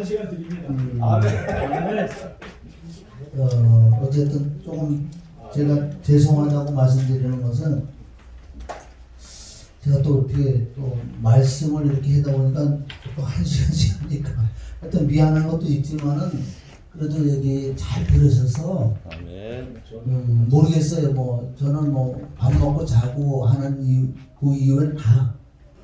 많은 시간 드립니다. 아멘. 어쨌든 조금 제가 죄송하다고 말씀드리는 것은 제가 또 어떻게 또 말씀을 이렇게 하다 보니까 또 한 시간씩 하니까 하여튼 미안한 것도 있지만은 그래도 여기 잘 들으셔서 모르겠어요. 뭐 저는 뭐 밥 먹고 자고 하는 그 이유는 다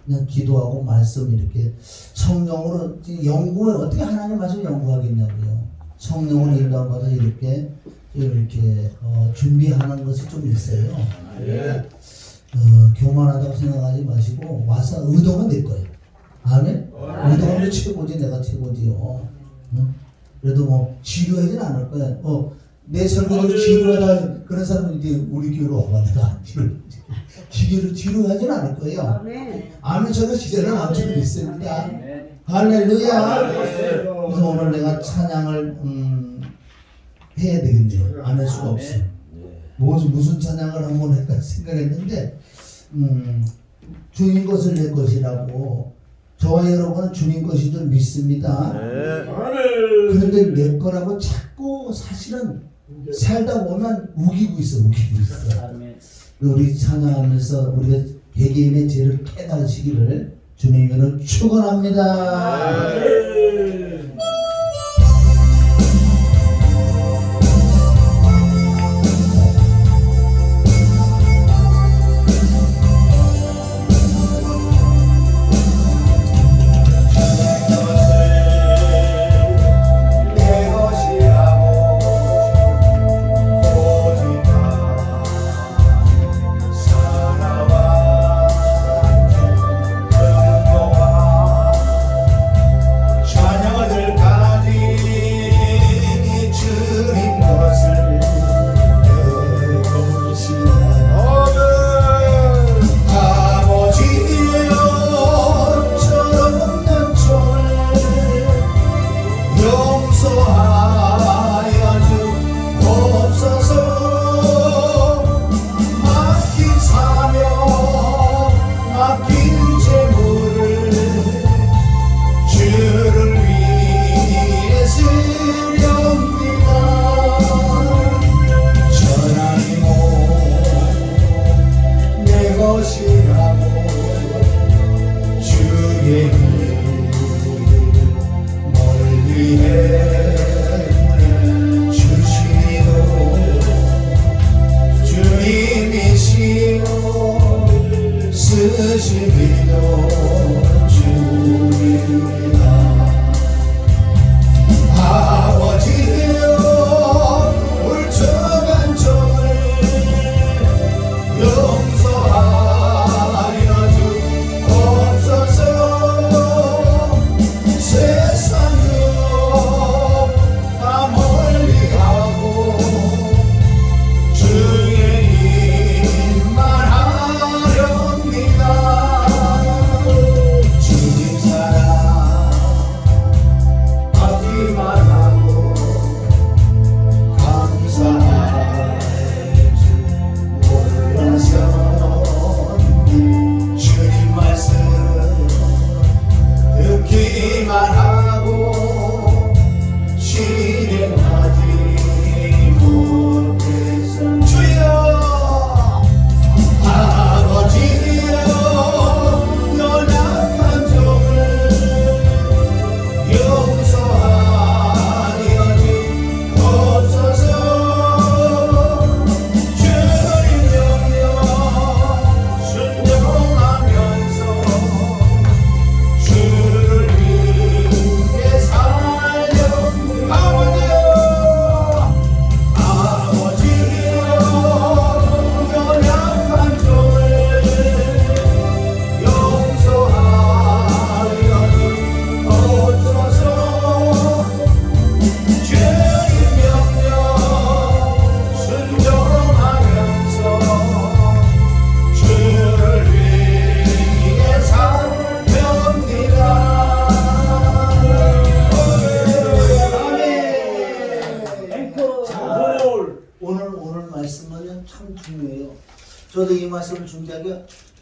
그냥 기도하고 말씀 이렇게 성령으로 연구를 어떻게 하나님 말씀 연구하겠냐고요. 성령으로 인도받아 이렇게 준비하는 것이 좀 있어요. 교만하다고 생각하지 마시고 와서 의도는 내 거예요. 아멘. 의도는 최고지, 내가 최고지요. 그래도 뭐 지루하진 않을 거야. 내 설교를 지루하다 그런 사람은 이제 우리 교회로 와봐. 내가 안 지루하진 않을 거예요. 아멘. 저는 시대는 아무튼 믿습니다. 할렐루야. 그래서 오늘 내가 찬양을 해야 되겠네요. 안 할 수가 없어. 무슨 찬양을 한번 할까 생각했는데 주님 것을 내 것이라고. 저와 여러분은 주님 것인 줄 믿습니다. 그런데 내 거라고 자꾸 사실은 살다 보면 우기고 있어. 우리 찬양하면서 우리가 개개인의 죄를 깨달으시기를 주님으로 축원합니다.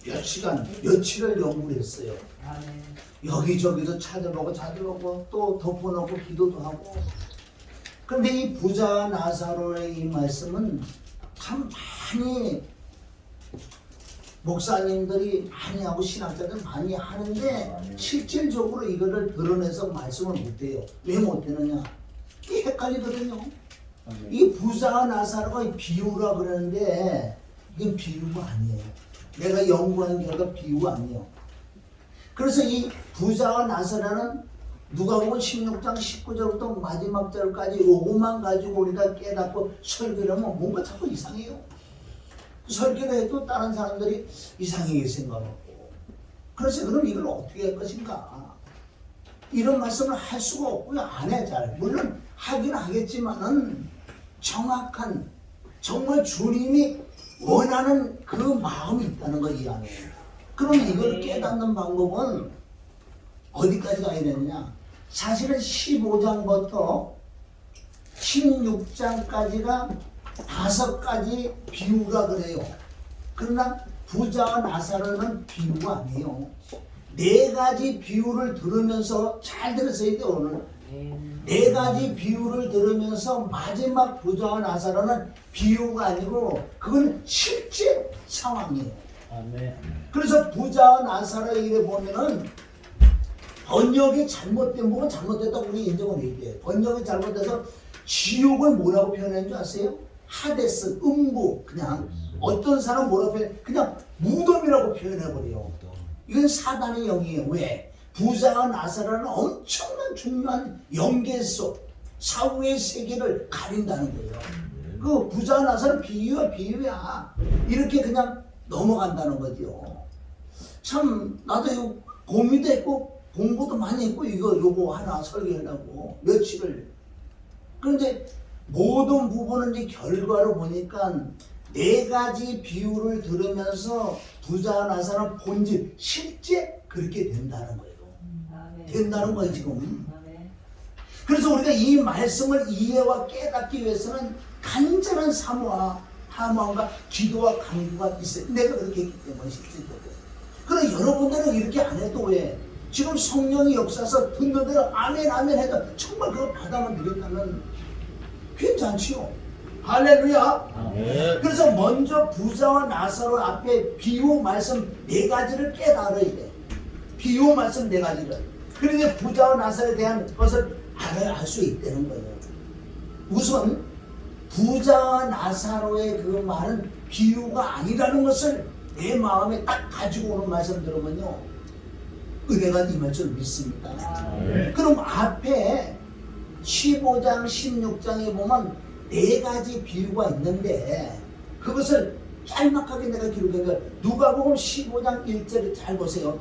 몇 시간, 며칠을 연구를 했어요. 아멘. 여기저기도 찾아보고 또 덮어놓고 기도도 하고. 그런데 이 부자 나사로의 이 말씀은 참 많이 목사님들이 많이 하고 신학자들 많이 하는데 실질적으로 이거를 드러내서 말씀을 못해요. 왜 못하느냐? 이게 헷갈리거든요. 이 부자와 나사로가 비유라 그러는데 이건 비유가 아니에요. 내가 연구한 결과 비유가 아니에요. 그래서 이 부자와 나사로는 누가복음 16장 19절부터 마지막 절까지 요것만 가지고 우리가 깨닫고 설교를 하면 뭔가 자꾸 이상해요. 설교를 해도 다른 사람들이 이상하게 생각하고. 그래서 그럼 이걸 어떻게 할 것인가? 이런 말씀을 할 수가 없고요. 안 해, 잘. 물론 하긴 하겠지만은 정확한, 정말 주님이 원하는 그 마음이 있다는 거 이 안에. 그럼 이걸 깨닫는 방법은 어디까지 가야 되느냐? 사실은 15장부터 16장까지가 5가지 비유가 그래요. 그러나 부자와 나사로는 비유가 아니에요. 4가지 비유를 들으면서 잘 들으셔야 돼요. 오늘 4가지 비유를 들으면서 마지막 부자와 나사로는 비유가 아니고 그건 실제 상황이에요. 아멘. 그래서 부자와 나사로 얘기를 보면은 번역이 잘못된 부분 잘못됐다고 우리 인정을 해야 돼요. 번역이 잘못돼서 지옥을 뭐라고 표현한 줄 아세요? 하데스, 음부, 그냥 어떤 사람 뭐라고 표현해? 그냥 무덤이라고 표현해버려요. 이건 사단의 영이에요. 왜? 부자와 나사로는 엄청난 중요한 연계 속 사후의 세계를 가린다는 거예요. 그 부자와 나사로 비유야. 이렇게 그냥 넘어간다는 거죠. 참 나도 이거 고민도 했고 공부도 많이 했고 요거 하나 설계하려고 며칠을. 그런데 모든 부분은 이제 결과로 보니까 4가지 비유를 들으면서 부자와 나사로는 본질 실제 그렇게 된다는 거예요. 된다는 거예요 지금. 그래서 우리가 이 말씀을 이해와 깨닫기 위해서는 간절한 사모와 함과 기도와 간구가 있어요. 내가 그렇게 했기 때문에 실질적으로. 그럼 여러분들은 이렇게 안 해도 왜? 지금 성령이 역사서 듣는 대로 아멘 아멘 해도 정말 그거 받아만 드렸다면 괜찮지요. 할렐루야. 아멘. 그래서 먼저 부자와 나사로 앞에 비유 말씀 4가지를 깨달아야 돼. 비유 말씀 4가지를. 그런데 부자와 나사로에 대한 것을 알 수 있다는 거예요. 우선 부자와 나사로의 그 말은 비유가 아니라는 것을 내 마음에 딱 가지고 오는 말씀 들으면요 은혜가 임할 줄 믿습니다. 그럼 앞에 15장 16장에 보면 4가지 비유가 있는데 그것을 짤막하게 내가 기록한 거예요. 누가복음 15장 1절에 잘 보세요.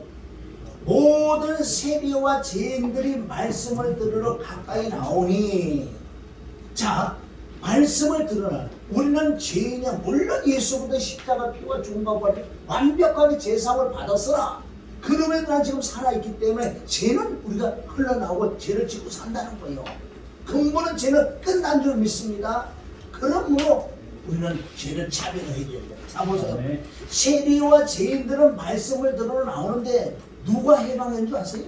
모든 세리와 죄인들이 말씀을 들으러 가까이 나오니. 자, 말씀을 들으라. 우리는 죄인이야. 물론 예수보다 십자가 피와 죽음과 부활을 완벽하게 제사함을 받았으나 그럼에도 난 지금 살아있기 때문에 죄는 우리가 흘러나오고 죄를 짓고 산다는 거예요. 근본은 죄는 끝난 줄 믿습니다. 그러므로 우리는 죄를 차별해야 됩니다. 자 보세요. 세리와 죄인들은 말씀을 들으러 나오는데 누가 해방한 줄 아세요?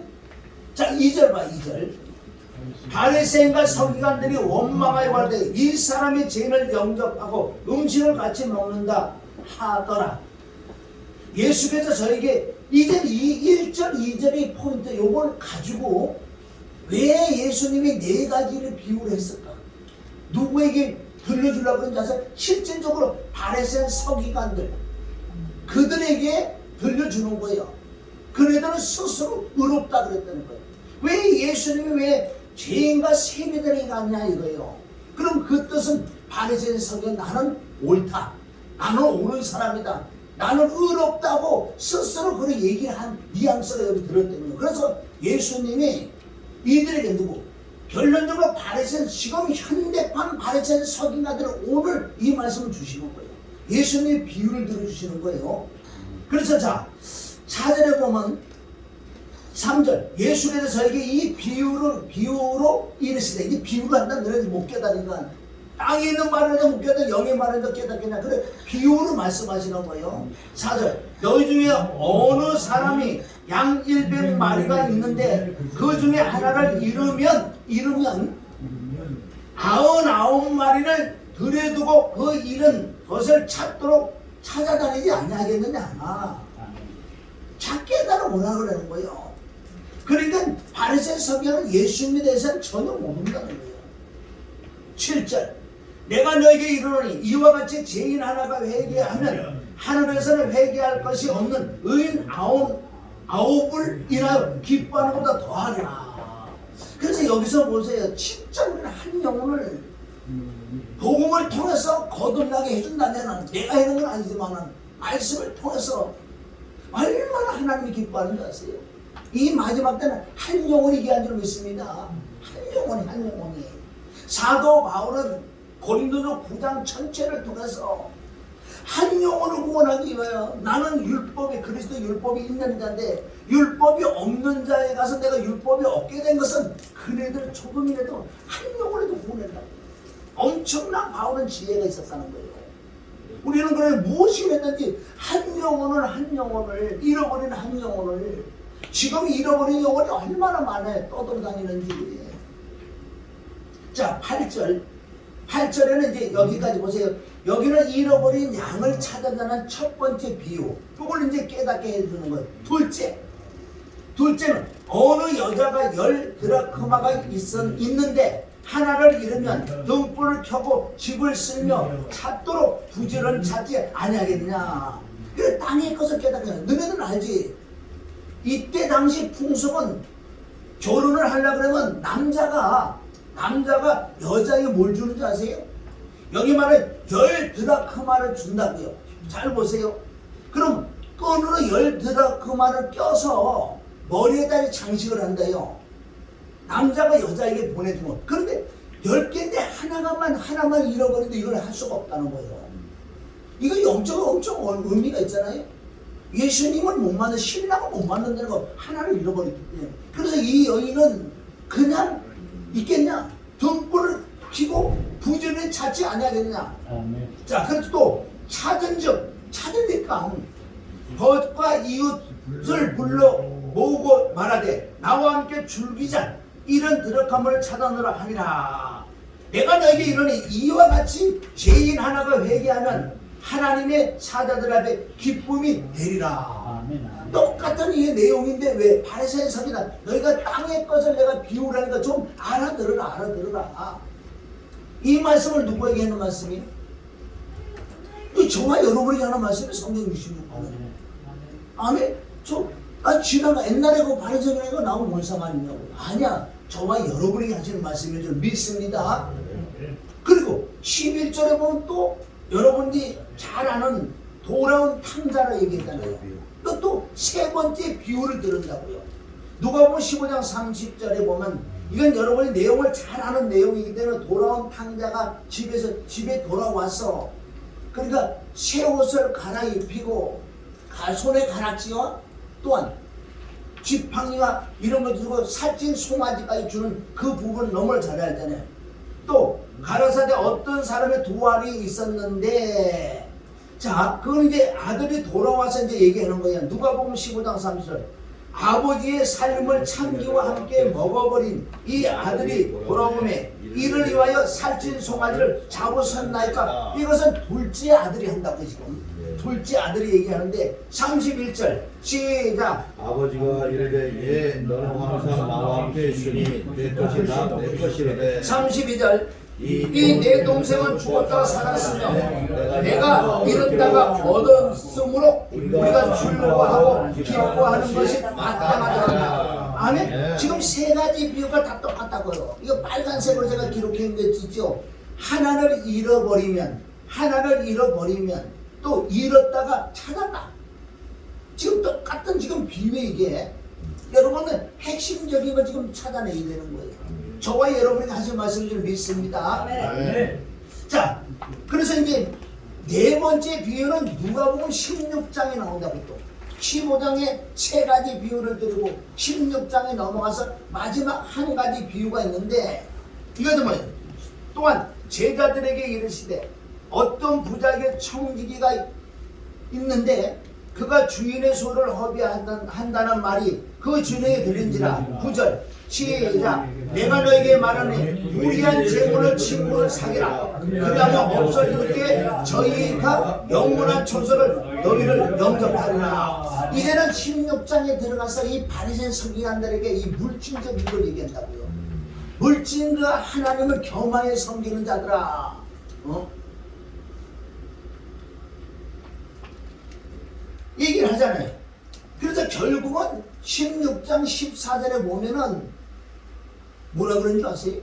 자 2절 봐 2절. 바리새인과 서기관들이 원망하여 말하되 이 사람이 죄인을 영접하고 음식을 같이 먹는다 하더라. 예수께서 저에게 이제 이 1절 2절의 포인트 요걸 가지고 왜 예수님이 4가지를 비유를 했을까? 누구에게 들려주려고 그런지 아세요? 실질적으로 바리새인 서기관들 그들에게 들려주는 거예요. 그네들은 스스로 의롭다 그랬다는 거예요. 왜 예수님이 왜 죄인과 세리들에게 갔냐 이거예요. 그럼 그 뜻은 바리새인 서기관 나는 옳다. 나는 옳은 사람이다. 나는 의롭다고 스스로 그런 얘기를 한 뉘앙스가 여기 들었다는 거예요. 그래서 예수님이 이들에게 누구? 결론적으로 바리새인 지금 현대판 바리새인 서기관들은 오늘 이 말씀을 주시는 거예요. 예수님의 비유를 들어주시는 거예요. 그래서 자 4절에 보면 3절 예수께서 저에게 이 비유로 이르시되 이제 비유를 한다 너희들 못 깨달으니까 땅에 있는 말에도 묶여도 영의 말에도 깨닫겠냐. 그래 비유로 말씀하시는 거예요. 4절 너희 중에 어느 사람이 양 100마리가 있는데 그 중에 하나를 잃으면 99마리를 들여두고 그 잃은 것을 찾도록 찾아다니지 아니하겠느냐. 찾게 해달라고 뭐라 그러는 거예요. 그러니까 바리새인 서기관은 예수님에 대해서는 전혀 모른다는 거예요. 7절 내가 너에게 이르노니 이와 같이 죄인 하나가 회개하면 하늘에서는 회개할 것이 없는 의인 아홉을 인하여 기뻐하는 것보다 더하리라. 그래서 여기서 보세요. 진짜 우리는 한 영혼을 복음을 통해서 거듭나게 해준다면 내가 해는 건 아니지만 말씀을 통해서 얼마나 하나님이 기뻐하는 줄 아세요? 이 마지막 때는 한 영혼이 귀한 줄 믿습니다. 한 영혼이. 사도 바울은 고린도서 9장 전체를 통해서 한 영혼을 구원하기 위하여 나는 율법이 그리스도 율법이 있는 자인데 율법이 없는 자에 가서 내가 율법이 없게 된 것은 그네들 조금이라도 한 영혼에도 구원한다. 엄청난 바울은 지혜가 있었다는 거예요. 우리는 그래 무엇이 했는지 한 영혼을 잃어버린 한 영혼을 지금 잃어버린 영혼이 얼마나 많아요. 떠돌아다니는지. 자 8절에는 이제 여기까지 보세요. 여기는 잃어버린 양을 찾아가는 첫 번째 비유. 이걸 이제 깨닫게 해주는 거예요. 둘째는 어느 여자가 10 드라크마가 있는데 하나를 잃으면 등불을 켜고 집을 쓸며 찾도록 부지런 찾지 아니하겠느냐. 그래 땅의 것을 깨닫게 해요. 너네들은 알지? 이때 당시 풍습은 결혼을 하려고 그러면 남자가 여자에게 뭘 주는지 아세요? 여기 말은 10 드라크마를 준다고요. 잘 보세요. 그럼 끈으로 10 드라크마를 껴서 머리에다 장식을 한대요. 남자가 여자에게 보내주면. 그런데 10개인데 하나만 잃어버리는데 이걸 할 수가 없다는 거예요. 이거 엄청 의미가 있잖아요. 예수님은 못 만든, 신랑은 못 만든다는 거 하나를 잃어버렸기 때문에. 그래서 이 여인은 그냥 있겠냐? 등불을 켜고 부지런히 찾지 아니하겠느냐. 자, 그래서 또 찾으니까 벗과 이웃을 불러 모으고 말하되 나와 함께 줄기자 이런 드럭함을 찾아내라 하니라. 내가 너에게 이르니 이와 같이 죄인 하나가 회개하면 하나님의 사자들 앞에 기쁨이 되리라. 똑같은 이 내용인데 왜 바리새인 서기관 너희가 땅의 것을 내가 비우라니까 좀 알아들어라. 이 말씀을 누구에게 하는 말씀이에요? 저와 여러분에게 하는 말씀이 성경 26번은. 아멘? 지나가 옛날에 그 바리새인이가 나하고 뭔 상관이냐고. 아니야. 저와 여러분에게 하시는 말씀인 줄 믿습니다. 그리고 11절에 보면 또 여러분이 잘 아는 돌아온 탕자를 얘기했잖아요. 또 세 번째 비유를 들은다고요. 누가복음 15장 30절에 보면 이건 여러분이 내용을 잘 아는 내용이기 때문에 돌아온 탕자가 집에 돌아와서 그러니까 새 옷을 갈아입히고 손에 가락지와 또한 지팡이와 이런 거 주고 살찐 송아지까지 주는 그 부분 너무나 잘 알잖아요. 또 가라사대 어떤 사람의 두 알이 있었는데 자 그건 이제 아들이 돌아와서 이제 얘기하는 거예요. 누가복음 15장 30절 아버지의 삶을 참기와 함께 먹어버린 이 아들이 돌아오매 이를 위하여 살찐 송아지를 잡으셨나이까. 이것은 둘째 아들이 한다고 지금 둘째 아들이 얘기하는데 31절 시작. 아버지가 이르되 예 너는 항상 나와 함께 있으니 내 것이 내 것이로되 32절 이 내 동생은 죽었다가 살았으며 내가 잃었다가 얻었으므로 우리가 즐거워하고 기뻐하는 것이 마땅하다. 아멘. 지금 세 가지 비유가 다 똑같다고요. 이거 빨간색으로 제가 기록한 게 있죠. 하나를 잃어버리면 또 잃었다가 찾았다. 지금 똑같은 지금 비유에 이게 여러분은 핵심적인 걸 지금 찾아내야 되는 거예요. 저와 여러분이 하신 말씀을 좀 믿습니다. 네. 자, 그래서 이제 네 번째 비유는 누가복음 16장에 나온다고 또 15장에 세 가지 비유를 드리고 16장에 넘어가서 마지막 한 가지 비유가 있는데 이것도 뭐예요? 또한 제자들에게 이르시되 어떤 부자에게 청지기가 있는데 그가 주인의 소를 허비한다는 말이 그 주인에게 들린지라. 9절 시작. 내가 너에게 말하니 무리한 재물을 친구를 사귀라. 그러면 없어질 때 저희가 영원한 초소를 너희를 영접하리라. 이제는 16장에 들어가서 이 바리새인 서기관들에게 이 물질적 이걸 얘기한다고요. 물질과 하나님을 겸하여 섬기는 자들아. 얘기를 하잖아요. 그래서 결국은 16장 14절에 보면은 뭐라 그러는 줄 아세요?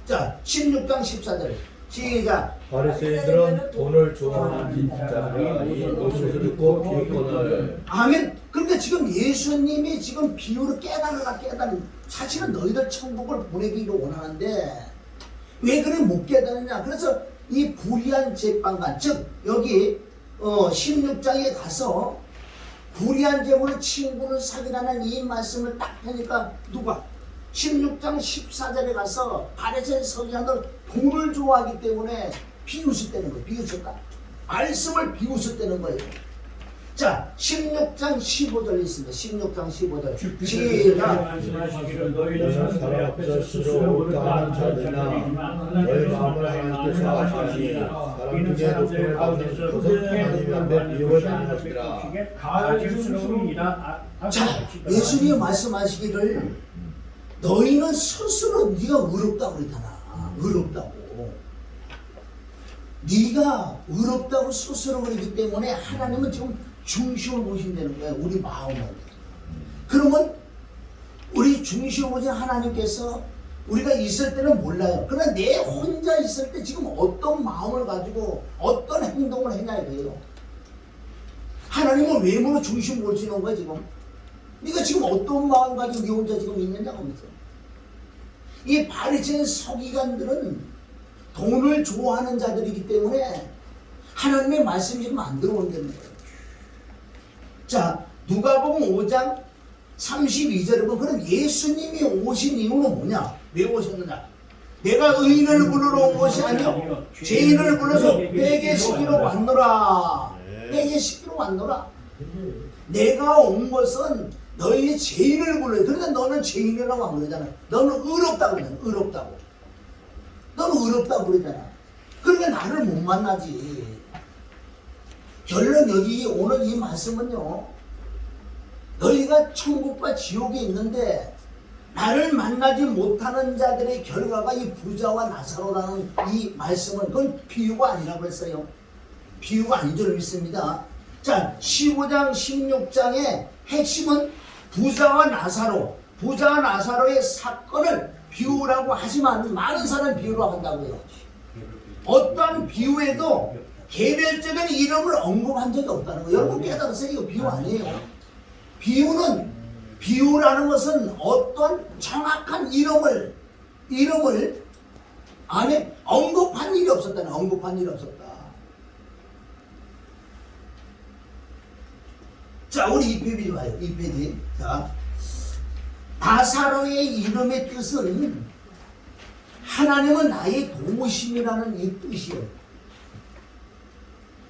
자, 16장 14절 시작. 바리새인들은 돈을 좋아하는 자들아 이 말씀을 듣고 비유권을. 아멘. 그러니까 지금 예수님이 지금 비유를 깨달으라. 사실은 너희들 천국을 보내기를 원하는데 왜 그래 못 깨달으냐. 그래서 이 불의한 재판관, 즉 여기 16장에 가서 불의한 재물로 친구를 사귀라는 이 말씀을 딱 하니까 누가 16장 14절에 가서 바리새인 서기관들 돈을 좋아하기 때문에 비웃었다는 거예요. 비웃었다. 말씀을 비웃었다는 거예요. 자, 16장 15절 있습니다. 16장 15절 시작. 말씀하시기를 너희는 사람 앞에서 스스로 옳다는 자들이나 너희 마음을 하나님께서 아시니 사람 중에 높임을 받는 것은 하나님의 미움을 받는 것이라. 자, 예수님이 말씀하시기를 너희는 스스로 네가 의롭다고 그러잖아. 의롭다고. 네가 의롭다고 스스로 그러기 때문에 하나님은 지금 중심을 보신다는 거예요. 우리 마음을. 그러면 우리 중심을 보신 하나님께서 우리가 있을 때는 몰라요. 그러나 내 혼자 있을 때 지금 어떤 마음을 가지고 어떤 행동을 했냐 이거예요. 하나님은 외모로 중심 보시는 거야 지금. 네가 지금 어떤 마음 가지고 네 혼자 지금 있느냐 거기서. 이 바리새인 서기관들은 돈을 좋아하는 자들이기 때문에 하나님의 말씀이 지금 안 들어온다는 거예요. 자, 누가복음 5장 32절에 보면 그럼 예수님이 오신 이유는 뭐냐? 왜 오셨느냐? 내가 의인을 부르러 온 것이 아니요 죄인을 불러서 떼게 시키러 왔노라. 떼게 시키러 왔노라. 내가 온 것은 너희 죄인을 불러요. 그러니까 너는 죄인이라고 안 그러잖아. 너는 의롭다고 그러잖아. 의롭다고. 너는 의롭다고 그러잖아. 그러니까 나를 못 만나지. 결론 여기 오늘 이 말씀은요. 너희가 천국과 지옥에 있는데 나를 만나지 못하는 자들의 결과가 이 부자와 나사로라는 이 말씀은 그건 비유가 아니라고 했어요. 비유가 아닌 줄 믿습니다. 자, 15장 16장의 핵심은 부자와 나사로의 사건을 비유라고 하지만 많은 사람은 비유로 한다고요. 어떠한 비유에도 개별적인 이름을 언급한 적이 없다는 거예요. 여러분 깨달으세요. 이거 비유 아니에요. 비유라는 것은 어떤 정확한 이름을 안에 언급한 일이 없었다는 언급한 일이 없었다. 자, 우리 2페이지 봐요. 2페이지. 자, 나사로의 이름의 뜻은 하나님은 나의 도우심이라는 이 뜻이에요.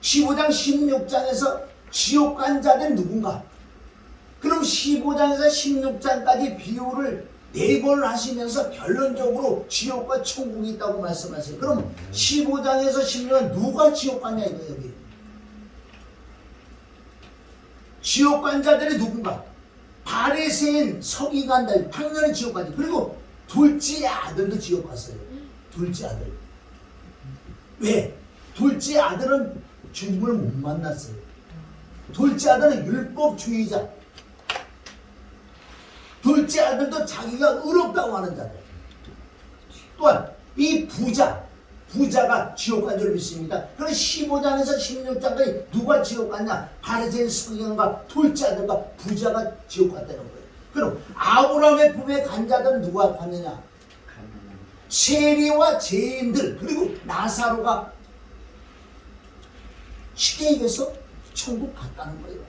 15장 16장에서 지옥 간 자들은 누군가? 그럼 15장에서 16장까지 비유를 4번을 하시면서 결론적으로 지옥과 천국이 있다고 말씀하세요. 그럼 15장에서 16장 누가 지옥 갔냐 이거예요. 여기. 지옥 간 자들이 누군가? 바리새인 서기관들 당연히 지옥 가지. 그리고 둘째 아들도 지옥 갔어요. 둘째 아들. 왜? 둘째 아들은 주님을 못 만났어요. 둘째 아들은 율법주의자. 둘째 아들도 자기가 의롭다고 하는 자들. 또한 이 부자가 지옥 간 줄 믿습니다. 그럼 15장에서 16장까지 누가 지옥 갔냐? 바리새인 서기관과 둘째 아들과 부자가 지옥 갔다는 거예요. 그럼 아브라함의 품에 간 자들은 누가 갔느냐? 세리와 죄인들 그리고 나사로가 쉽게 얘기해서 천국 갔다는 거예요.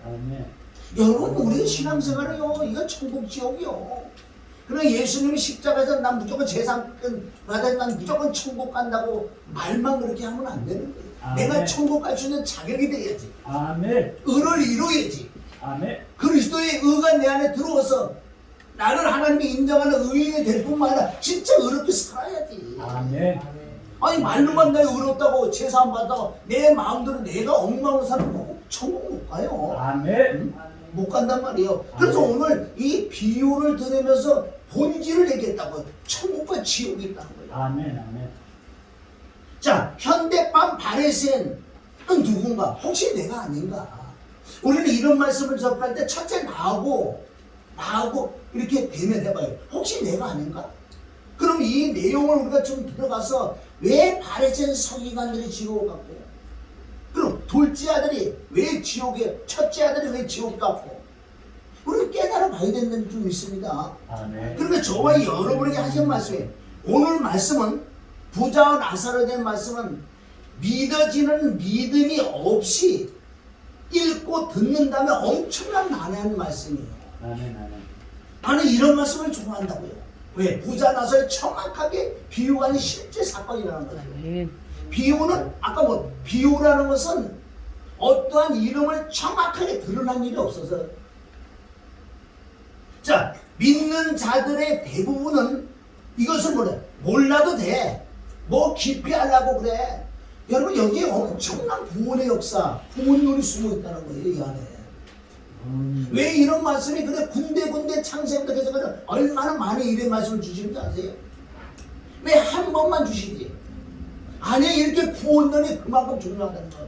여러분 우리 신앙생활은요 이거 천국 지옥이요. 그러나 예수님이 십자가에서 난 무조건 재산 받아 난 무조건 천국 간다고 말만 그렇게 하면 안 되는 거예요. 아멘. 내가 천국 갈 수 있는 자격이 돼야지. 아멘. 의를 이루어야지. 아멘. 그리스도의 의가 내 안에 들어와서 나를 하나님이 인정하는 의인이 될 뿐만 아니라 진짜 의롭게 살아야지. 아멘. 아니 말로만 내가 의롭다고 제사함 받다가 내 마음대로 내가 엉망으로 사는 거 천국 못 가요. 아멘. 못 간단 말이에요. 그래서 오늘 이 비유를 들으면서 본질을 얘기했다고요. 천국과 지옥이 있다는 거예요. 아멘. 아멘. 자, 현대판 바리새인은 누군가? 혹시 내가 아닌가? 우리는 이런 말씀을 접할 때 첫째 나하고 이렇게 대면해봐요. 혹시 내가 아닌가? 그럼 이 내용을 우리가 좀 들어가서 왜 바리새인 서기관들이 지옥 갔고, 그럼 둘째 아들이 왜 지옥에, 첫째 아들이 왜 지옥 갔고, 우리가 깨달아 봐야 되는 좀 있습니다. 아멘. 그러니까 저와 여러분에게 하신 말씀이에요. 오늘 말씀은 부자와 나사로에 대한 말씀은 믿어지는 믿음이 없이 읽고 듣는다면 엄청난 난해한 말씀이에요. 아멘. 아멘. 나는 이런 말씀을 좋아한다고요. 왜? 부자 나사로에 정확하게 비유가 아닌 실제 사건이라는 거예요. 비유는 아까 뭐 비유라는 것은 어떠한 이름을 정확하게 드러난 일이 없어서, 자, 믿는 자들의 대부분은 이것을 몰라도 돼. 뭐 깊이 하려고 그래. 여러분 여기에 엄청난 구원의 역사, 구원론이 숨어 있다는 거예요, 이 안에. 왜 이런 말씀이 그래 군데군데 창세부터 계속 얼마나 많은 일의 말씀을 주시는지 아세요? 왜 한 번만 주시지? 아니, 이렇게 구원론이 그만큼 중요하다는 거예요.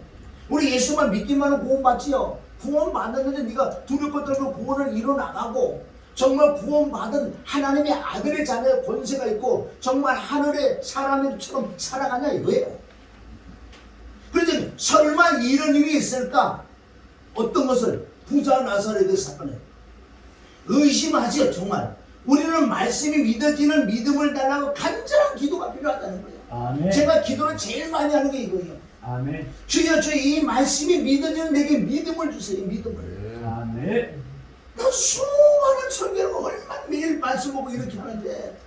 우리 예수만 믿기만 하면 구원받지요. 구원받았는데 네가 두렵고 떨고 구원을 이뤄나가고 정말 구원받은 하나님의 아들의 자녀의 권세가 있고 정말 하늘의 사람처럼 살아가냐 이거예요. 그런데 설마 이런 일이 있을까? 어떤 것을? 부자 나사로의 사건에 의심하지요. 정말 우리는 말씀이 믿어지는 믿음을 달라고 간절한 기도가 필요하다는 거예요. 아멘. 제가 기도를 제일 많이 하는 게 이거예요. 아멘. 주여, 주여, 이 말씀이 믿어지는 내게 믿음을 주세요. 믿음을. 아멘. 나 수많은 설교를 얼마나 매일 말씀 보고 이렇게 하는데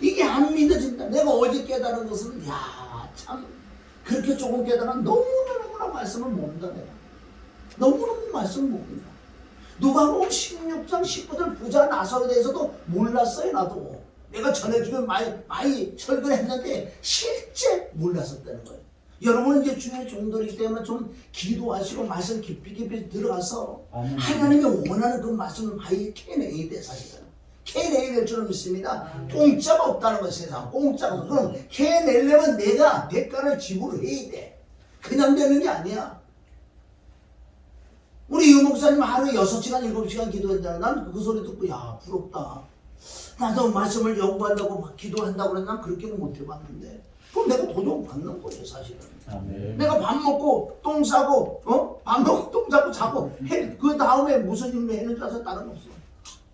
이게 안 믿어진다. 내가 어제 깨달은 것은 참 그렇게 조금 깨달은 너무나 말씀을 모른다. 내가 너무너무 말씀을 모른다. 누가복음 16장 19절 부자 나사로에 대해서도 몰랐어요. 나도 내가 전해주면 많이 설교를 했는데 실제 몰랐었다는 거예요. 여러분은 이제 주의 종들이기 때문에 좀 기도하시고 말씀 깊이 들어가서 하나님이 원하는 그 말씀을 많이 캐내야 돼. 사실은 캐내야 될 줄은 믿습니다. 공짜가 없다는 거예요. 세상 공짜가 없어. 그럼 캐내려면 내가 대가를 지불해야 돼. 그냥 되는 게 아니야. 우리 유 목사님 하루에 6시간 7시간 기도한다는, 난 그 소리 듣고 야 부럽다. 나도 말씀을 연구한다고 기도한다고 그랬는데 난 그렇게는 못 해봤는데, 그럼 내가 도전 받는 거예요 사실은. 아멘. 내가 밥 먹고 똥 싸고 밥 먹고 똥 싸고 자고 그 다음에 무슨 일을 했는지 알아서 다른 거 없어.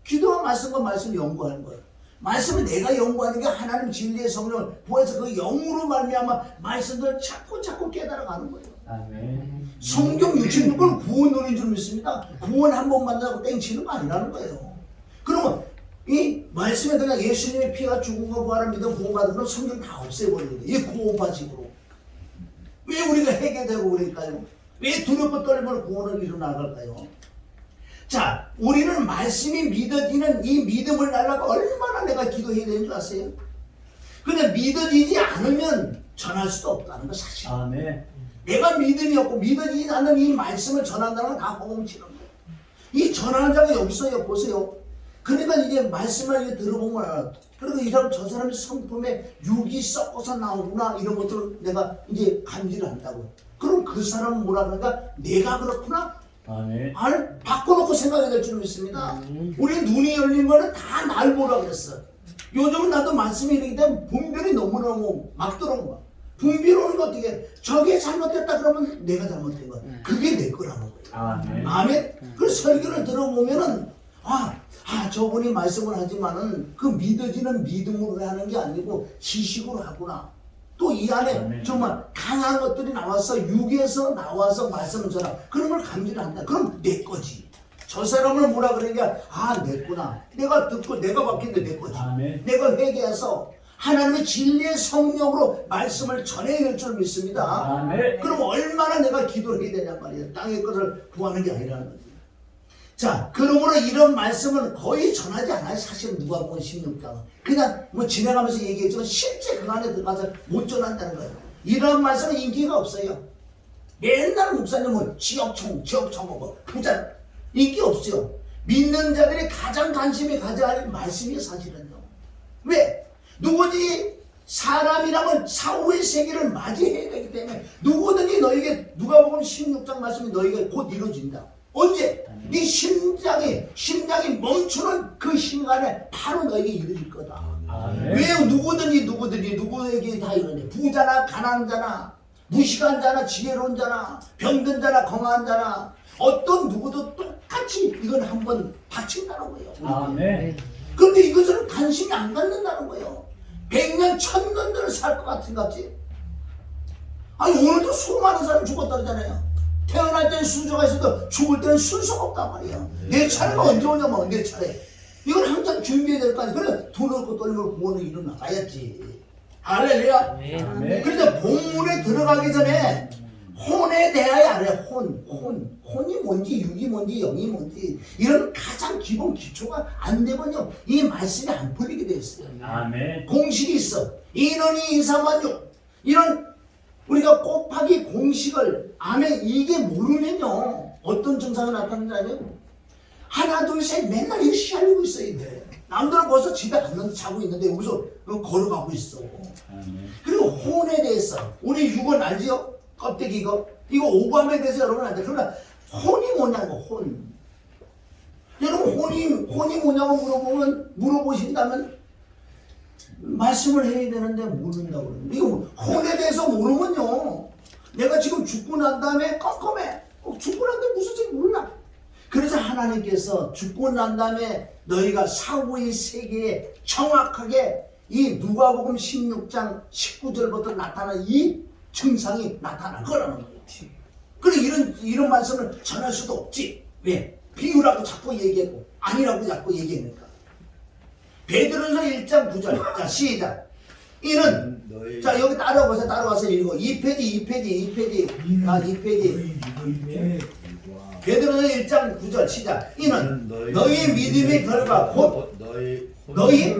기도와 말씀과 말씀을 연구하는 거예요. 말씀은 내가 연구하는 게 하나님 진리의 성령을 보여서 그 영으로 말미암아 말씀들을 자꾸 깨달아가는 거예요. 아멘. 성경 66권은 구원론인 줄 믿습니다. 구원 한 번 만나고 땡치는 거 아니라는 거예요. 그러면 이 말씀에 그냥 예수님의 피가 죽은 거 부활을 믿어 구원받은 건 성경 다 없애버리는 거예요. 이 구원파식으로. 왜 우리가 해결되고 그럴까요? 왜 두렵고 떨리면 구원을 이뤄나갈까요? 자, 우리는 말씀이 믿어지는 이 믿음을 달라고 얼마나 내가 기도해야 되는 줄 아세요? 근데 믿어지지 않으면 전할 수도 없다는 거 사실. 아멘. 내가 믿음이 없고 믿어지지 않는 이 말씀을 전한다는 건 다 허공치는 거예요. 이 전하는 자가 여기 있어요. 보세요. 그러니까 이제 말씀을 이제 들어보면 알아. 그리고 이 사람 저 사람의 성품에 육이 섞어서 나오구나 이런 것들을 내가 이제 감지를 한다고. 그럼 그 사람은 뭐라 그러니까 내가 그렇구나. 아멘. 알 바꿔놓고 생각해야 될 줄 믿습니다. 우리 눈이 열린 거는 다 날 보라 그랬어. 요즘은 나도 말씀이 이러기 때문에 분별이 너무너무 막 들어온 거야. 분별 오는 거 어떻게 저게 잘못됐다 그러면 내가 잘못된 거야. 그게 내 거라는 거예요. 아멘. 아멘. 그 설교를 들어보면은 저분이 말씀을 하지만은 그 믿어지는 믿음으로 하는 게 아니고 지식으로 하구나. 또 이 안에 아멘. 정말 강한 것들이 나와서 육에서 나와서 말씀을 전하 그런 걸 감지를 한다. 그럼 내 거지. 저 사람을 뭐라 그러니까 냈구나. 내가 듣고 내가 바뀌는데 내 거지. 아멘. 내가 회개해서 하나님의 진리의 성령으로 말씀을 전해야 될 줄 믿습니다. 아멘. 그럼 얼마나 내가 기도를 해야 되냔 말이에요. 땅의 것을 구하는 게 아니라는 거지. 자, 그러므로 이런 말씀은 거의 전하지 않아요. 사실 누가복음 16장은. 그냥 뭐 진행하면서 얘기했지만 실제 그 안에 들어가서 못 전한다는 거예요. 이런 말씀은 인기가 없어요. 맨날 목사님은 지역청 뭐 부자 인기 없어요. 믿는 자들이 가장 관심이 가져야 할 말씀이 사실은요. 왜? 누구든지 사람이라면 사후의 세계를 맞이해야 되기 때문에 누구든지 너에게 누가복음 16장 말씀이 너에게 곧 이루어진다. 언제? 네 심장이 멈추는 그 순간에 바로 너에게 이루어질 거다. 아멘. 왜 누구든지 누구에게 다 이루어져? 부자나 가난한 자나 무식한 자나 지혜로운 자나 병든 자나 건강한 자나 어떤 누구도 똑같이 이건 한번 바친다는 거예요. 아멘. 그런데 이것은 관심이 안 갖는다는 거예요. 100년, 1000년들을 살 것 같은 거지. 아니 오늘도 수많은 사람이 죽었다 그러잖아요. 태어날 때는 순서가 있어도 죽을 때는 순서가 없단 말이에요. 내 차례가 언제 오냐면 내 차례. 이건 항상 준비해야 될 거 아니에요. 그래 돈 없고 떨리면 구원은 일어나야지. 할렐루야. 아멘. 그런데 본문에 들어가기 전에 혼에 대하여 알아요. 혼이 뭔지 육이 뭔지 영이 뭔지 이런 가장 기본 기초가 안 되면요 이 말씀이 안 풀리게 돼 있어요. 아멘. 공식이 있어. 인원이 2, 3만 6 이런 우리가 곱하기 공식을 안에 이게 모르면요 어떤 증상이 나타나는지 알아요? 하나 둘 셋 맨날 이거 시알리고 있어야 돼. 남들은 벌써 집에 갔는데 자고 있는데 여기서 걸어가고 있어. 아멘. 그리고 혼에 대해서 우리 육은 알지요? 껍데기 이거 오감에 대해서 여러분 알죠? 그러나 혼이 뭐냐고 혼. 여러분 혼이 뭐냐고 물어보신다면 말씀을 해야 되는데 모른다고 그러는 이거 혼에 대해서 모르면요 내가 지금 죽고 난 다음에 껌껌해. 죽고 난 다음에 무슨 소리 몰라. 그래서 하나님께서 죽고 난 다음에 너희가 사후의 세계에 정확하게 이 누가복음 16장 19절부터 나타난 이 증상이 나타날 거라는 거예요. 그래 이런 말씀을 전할 수도 없지. 왜? 비유라고 자꾸 얘기하고 아니라고 자꾸 얘기하니까. 베드로서 1장 9절. 자 시작. 이는 자 여기 따라와서 읽어. 2페이지. 베드로서 1장 9절 시작. 이는 너희 믿음의 결과 곧 너희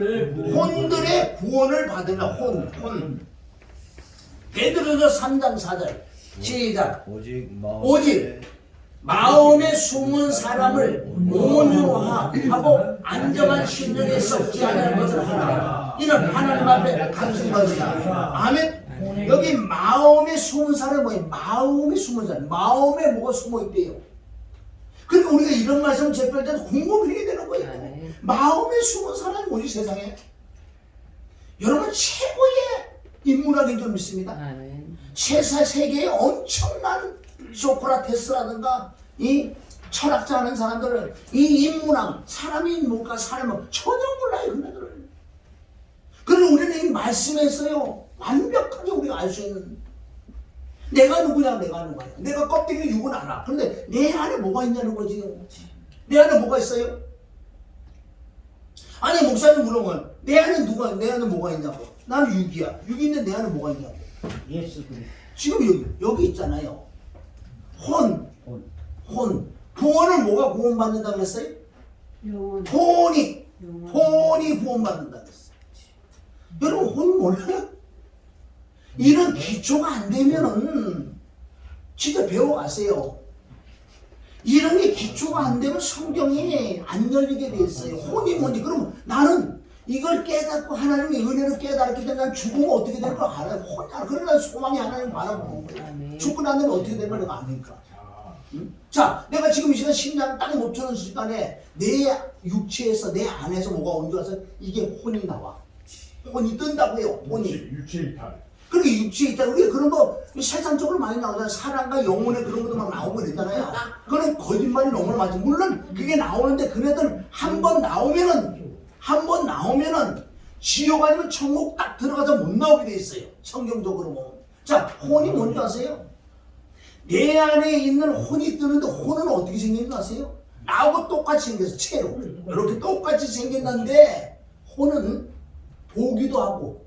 혼들의 구원을 받으라. 혼. 베드로서 3장 4절 시작. 오직 마음에 숨은 사람을 온유하고 안정한 심령에 썩지 않을 것을 하라. 이는 하나님 앞에 간수받으라. 아멘. 여기 마음에 숨은 사람이 뭐예요? 마음에 숨은 사람. 마음에 뭐가 숨어 있대요. 그러니까 우리가 이런 말씀 접할 때도 궁금해야 되는 거예요. 마음에 숨은 사람이 뭐지 세상에? 여러분 최고의 인물학인 줄 믿습니다. 세계에 엄청난 소크라테스라든가 이 철학자 하는 사람들을 이 인문학 사람이 뭘까 사람은 전혀 몰라요 그네들을. 그리고 우리는 이 말씀에서요 완벽하게 우리가 알 수 있는 내가 누구냐 내가 껍데기 육은 알아. 그런데 내 안에 뭐가 있냐는 거지. 내 안에 뭐가 있어요? 아니 목사님 물어보면 내 안에 뭐가 있냐고. 나는 육이야. 육이 있는데 내 안에 뭐가 있냐고. 예수 그리스도. 지금 여기 있잖아요. 혼. 구원을 뭐가 구원받는다고 그랬어요? 혼이 구원받는다고 그랬어요. 여러분 혼 몰라요? 이런 기초가 안 되면은 진짜 배워가세요. 이런 게 기초가 안 되면 성경이 안 열리게 돼 있어요. 혼이 뭔지. 그러면 나는 이걸 깨닫고 하나님의 은혜를 깨달았기 때문에 난 죽으면 어떻게 될 걸 알아요. 혼이 알아. 그러나 소망이 하나님 바라보는 거예요. 죽고 난 다음에 어떻게 될 걸 내가 아니까. 응? 자, 내가 지금 이 시간 심장 땅에 멈추는 순간에 내 육체에서 내 안에서 뭐가 온줄 이게 혼이 나와. 혼이 뜬다고요. 혼이. 육체 이탈. 그리고 육체에 있다. 우리가 그런 거 세상적으로 많이 나오잖아요. 사랑과 영혼의 그런 것도 막 나오고 그러잖아요. 그건 거짓말이 너무 많죠. 물론 그게 나오는데 그네들 한 번 나오면은 지옥 아니면 천국 딱 들어가서 못 나오게 돼 있어요. 성경적으로 보면. 자, 혼이 뭔지 아세요? 내 안에 있는 혼이 뜨는데 혼은 어떻게 생긴 줄 아세요? 나하고 똑같이 생겨서 채로 이렇게 똑같이 생겼는데 혼은 보기도 하고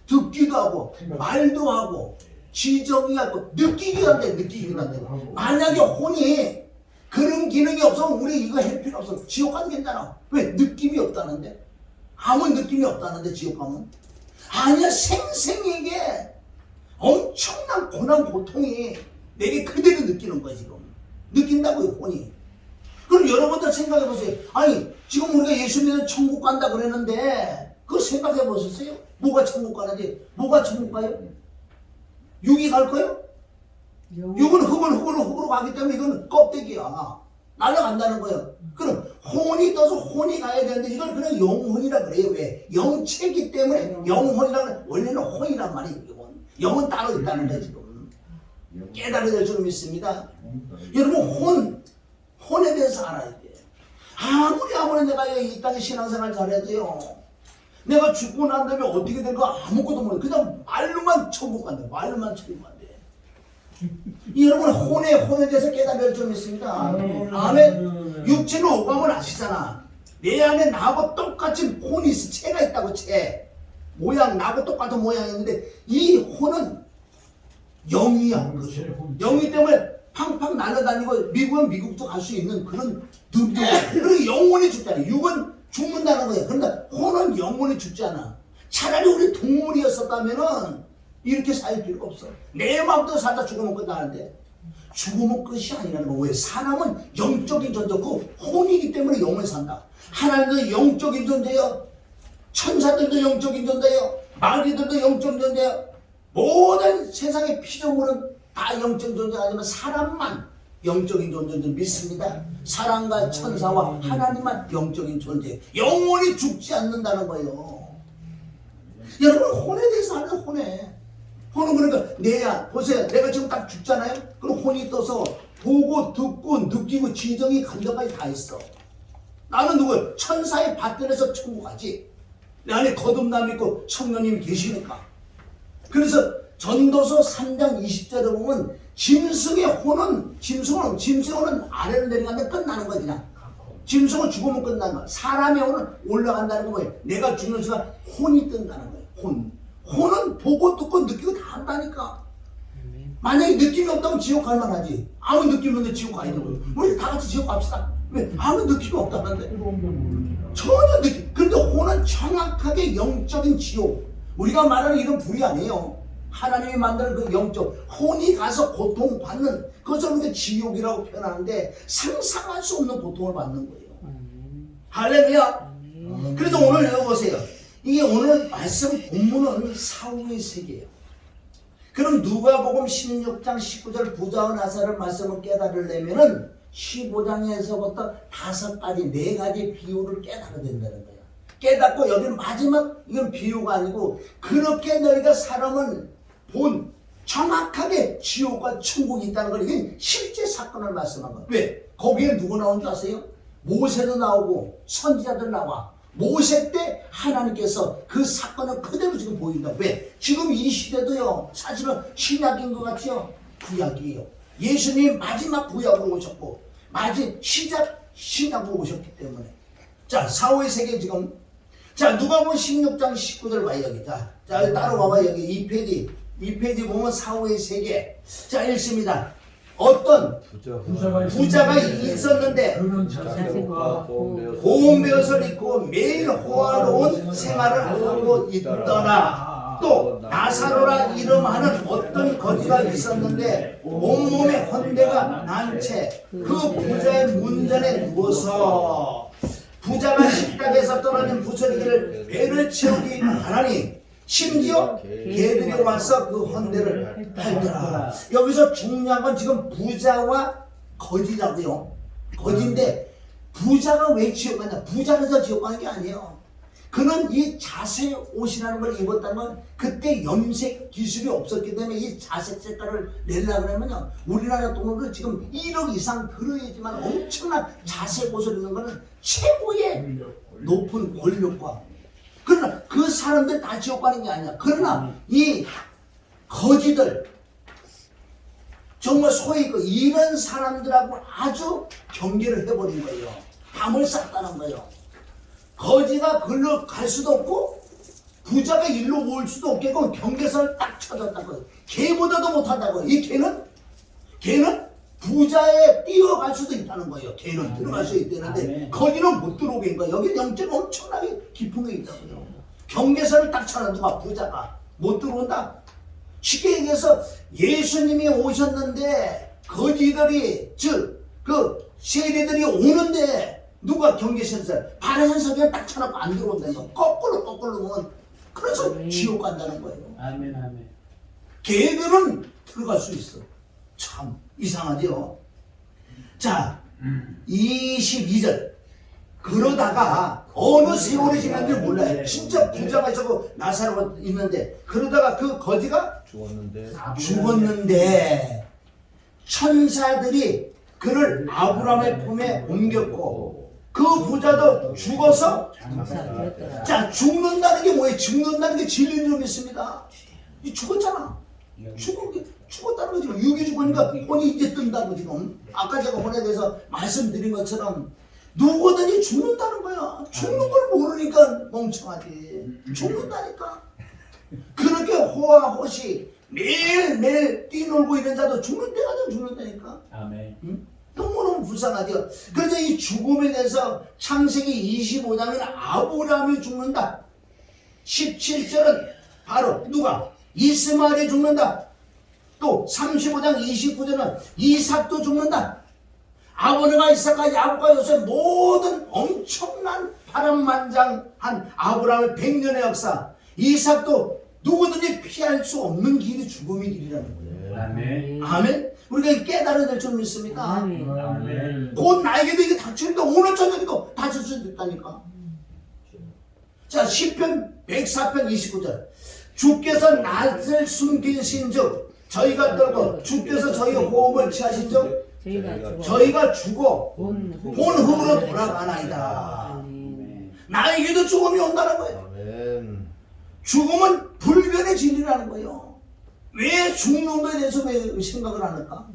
듣기도 하고 말도 하고 지정이 하고 느끼기도 한대. 느끼기도 한대. 만약에 혼이 그런 기능이 없으면 우리 이거 할 필요 없어. 지옥 가도 괜찮아. 왜? 느낌이 없다는데. 아무 느낌이 없다는데 지옥 가면. 아니야, 생생하게 엄청난 고난 고통이 내게 그대로 느끼는 거야 지금. 느낀다고요 혼이. 그럼 여러분들 생각해 보세요. 아니 지금 우리가 예수 믿으면 천국 간다 그랬는데 그거 생각해 보셨어요? 뭐가 천국 가는지. 뭐가 천국 가요? 육이 갈 거예요? 육은 흙으로 가기 때문에 이건 껍데기야. 날아간다는 거예요. 그럼 혼이 떠서 혼이 가야 되는데 이걸 그냥 영혼이라 그래요. 왜? 영체이기 때문에 영혼이라 그래. 원래는 혼이란 말이에요. 영은 따로 있다는 거예요 지금. 깨달아야 될 줄 믿습니다. 여러분 혼에 대해서 알아야 돼요. 아무리 내가 이 땅에 신앙생활 잘해도요. 내가 죽고 난 다음에 어떻게 된 거 아무것도 모르고 그냥 말로만 천국 간다. 말로만 천국 간다. 여러분 혼에 대해서 깨달을 좀 있습니다. 아멘. 육체는 오감을 아시잖아. 내 안에 나하고 똑같이 혼이 있어. 체가 있다고. 체 모양 나하고 똑같은 모양이었는데 이 혼은 영이야. 영이 때문에 팡팡 날아다니고 미국은 미국도 갈 수 있는 그런 능력이야. 그리고 영혼이 죽잖아. 육은 죽는다는 거예요. 그런데 혼은 영혼이 죽지 않아. 차라리 우리 동물이었었다면은 이렇게 살 필요가 없어. 내 마음대로 살다 죽으면 끝나는데 죽으면 끝이 아니라는 거. 왜? 사람은 영적인 존재고 혼이기 때문에 영을 산다. 하나님도 영적인 존재요. 천사들도 영적인 존재요. 마귀들도 영적인 존재요. 모든 세상의 피조물은 다 영적인 존재가 아니면 사람만 영적인 존재인 줄 믿습니다. 사람과 천사와 하나님만 영적인 존재. 영원히 죽지 않는다는 거예요. 여러분 혼에 대해서 아는 혼에. 혼은 그러니까 내야. 보세요. 내가 지금 딱 죽잖아요. 그럼 혼이 떠서 보고 듣고 느끼고 지정이 감정까지 다 있어. 나는 누구예요? 천사의 밭들에서 천국 가지. 내 안에 거듭남 있고 성령님이 계시니까. 그래서 전도서 3장 20절에 보면 짐승의 혼은 짐승은 아래로 내려가는데 끝나는 거지. 그냥 짐승은 죽으면 끝나는 거야. 사람의 혼은 올라간다는 거 뭐예요? 내가 죽는 순간 혼이 뜬다는 거예요. 혼은 보고 듣고 느끼고 다 한다니까. 만약에 느낌이 없다면 지옥 갈 만하지. 아무 느낌이 없는데 지옥 가야 되고. 우리 다 같이 지옥 갑시다. 왜? 아무 느낌이 없다는데. 전혀 느낌. 근데 혼은 정확하게 영적인 지옥. 우리가 말하는 이런 불이 아니에요. 하나님이 만드는 그 영적 혼이 가서 고통받는 그것을 우리가 지옥이라고 표현하는데 상상할 수 없는 고통을 받는 거예요. 할렐루야. 그래서 오늘 읽어보세요. 이게 오늘 말씀 본문은 사후의 세계예요. 그럼 누가복음 16장 19절 부자와 나사를 말씀을 깨달으려면은 15장에서부터 5가지 4가지 비유를 깨달아야 된다는 거예요. 깨닫고 여기는 마지막 이건 비유가 아니고 그렇게 너희가 사람은 본 정확하게 지옥과 천국이 있다는 걸 이게 실제 사건을 말씀한 거예요. 왜? 거기에 누구 나온 줄 아세요? 모세도 나오고 선지자들 나와. 모세 때 하나님께서 그 사건을 그대로 지금 보인다. 왜? 지금 이 시대도요 사실은 신약인 것 같죠? 구약이에요. 예수님 마지막 구약으로 오셨고 시작 신약으로 오셨기 때문에. 자 사후의 세계 지금 자 누가복음 16장 19절 봐요. 여기 자 따라와봐. 여기 2페이지 보면 사후의 세계. 자 읽습니다. 어떤 부자가 있었는데 고운 벼슬 입고 매일 호화로운 생활을 하고 있더라. 또 나사로라 이름하는 어떤 거지가 있었는데 온몸에 헌대가 난 채 그 부자의 문전에 누워서 부자가 식탁에서 떨어진 부스러기를 배를 채우기 바라니 심지어 개들이 와서 그 헌대를 핥더라. 여기서 중요한 건 지금 부자와 거지라고요. 거지인데 부자가 왜 지옥 가냐? 부자라서 지옥 가는 게 아니에요. 그는 이 자색 옷이라는 걸 입었다면 그때 염색 기술이 없었기 때문에 이 자색 색깔을 내려고 그러면요 우리나라 돈으로 지금 1억 이상 들어야지만 엄청난 자색 옷을 입는 거는 최고의 높은 권력과. 그러나 그 사람들 다 지옥 가는 게 아니야. 그러나 이 거지들 정말 소위 이런 사람들하고 아주 경계를 해버린 거예요. 밤을 쌌다는 거예요. 거지가 글로 갈 수도 없고 부자가 일로 올 수도 없게끔 경계선을 딱 쳐줬다고요. 개보다도 못한다고요. 이 개는 부자에 뛰어갈 수도 있다는 거예요. 개는 들어갈 수 있다는데 거지는 못 들어오게 한 거예요. 여기 영적 엄청나게 깊은 게 있다고요. 경계선을 딱 쳐놔. 누가 부자가 못 들어온다. 쉽게 얘기해서 예수님이 오셨는데 거지들이 즉 그 세리들이 오는데 누가 경계선에서 바른 서기를 딱 쳐놓고 안 들어온다는 거. 거꾸로 오면 그래서 지옥 간다는 거예요. 아멘, 아멘. 개들은 들어갈 수 있어. 참 이상하죠. 자 22절 그러다가 어느 세월이 지났는지 몰라요. 진짜 부자가 있고 나사로가 있는데 그러다가 그 거지가 죽었는데 천사들이 그를 아브라함의 품에 옮겼고 그 부자도 죽어서 자 죽는다는 게 뭐예요? 죽는다는 게 진리인 줄 믿습니다. 이 죽었잖아. 죽었다는 거지. 육이 죽으니까 혼이 이제 뜬다고 지금. 아까 제가 혼에 대해서 말씀드린 것처럼 누구든지 죽는다는 거야. 죽는 걸 모르니까 멍청하지. 죽는다니까. 그렇게 호화호시 매일매일 뛰놀고 있는 자도 죽는 데가 좀 죽는다니까. 아멘. 응? 너무너무 불쌍하죠. 그래서 이 죽음에 대해서 창세기 25장에는 아브라함이 죽는다. 17절은 바로 누가? 이스마엘이 죽는다. 또 35장 29절은 이삭도 죽는다. 아버지가 이삭과 야곱과 요셉 모든 엄청난 파란만장한 아브라함의 100년의 역사. 이삭도 누구든지 피할 수 없는 길이 죽음의 길이라는 거예요. 아멘. 아멘. 우리가 깨달아야 될 줄 믿습니다. 아멘. 곧 나에게도 이게 닥치는데 오늘 저녁에도 닥칠 수도 있다니까. 자, 시편 104편 29절. 주께서 낯을 숨기신즉 저희가 떨고 주께서 저희 호흡을 취하신 즉 저희가 죽어 본 흙으로 돌아가나이다. 나에게도 죽음이 온다는 거예요. 아멘. 죽음은 불변의 진리라는 거예요. 왜 죽는 거에 대해서 왜 생각을 안 할까?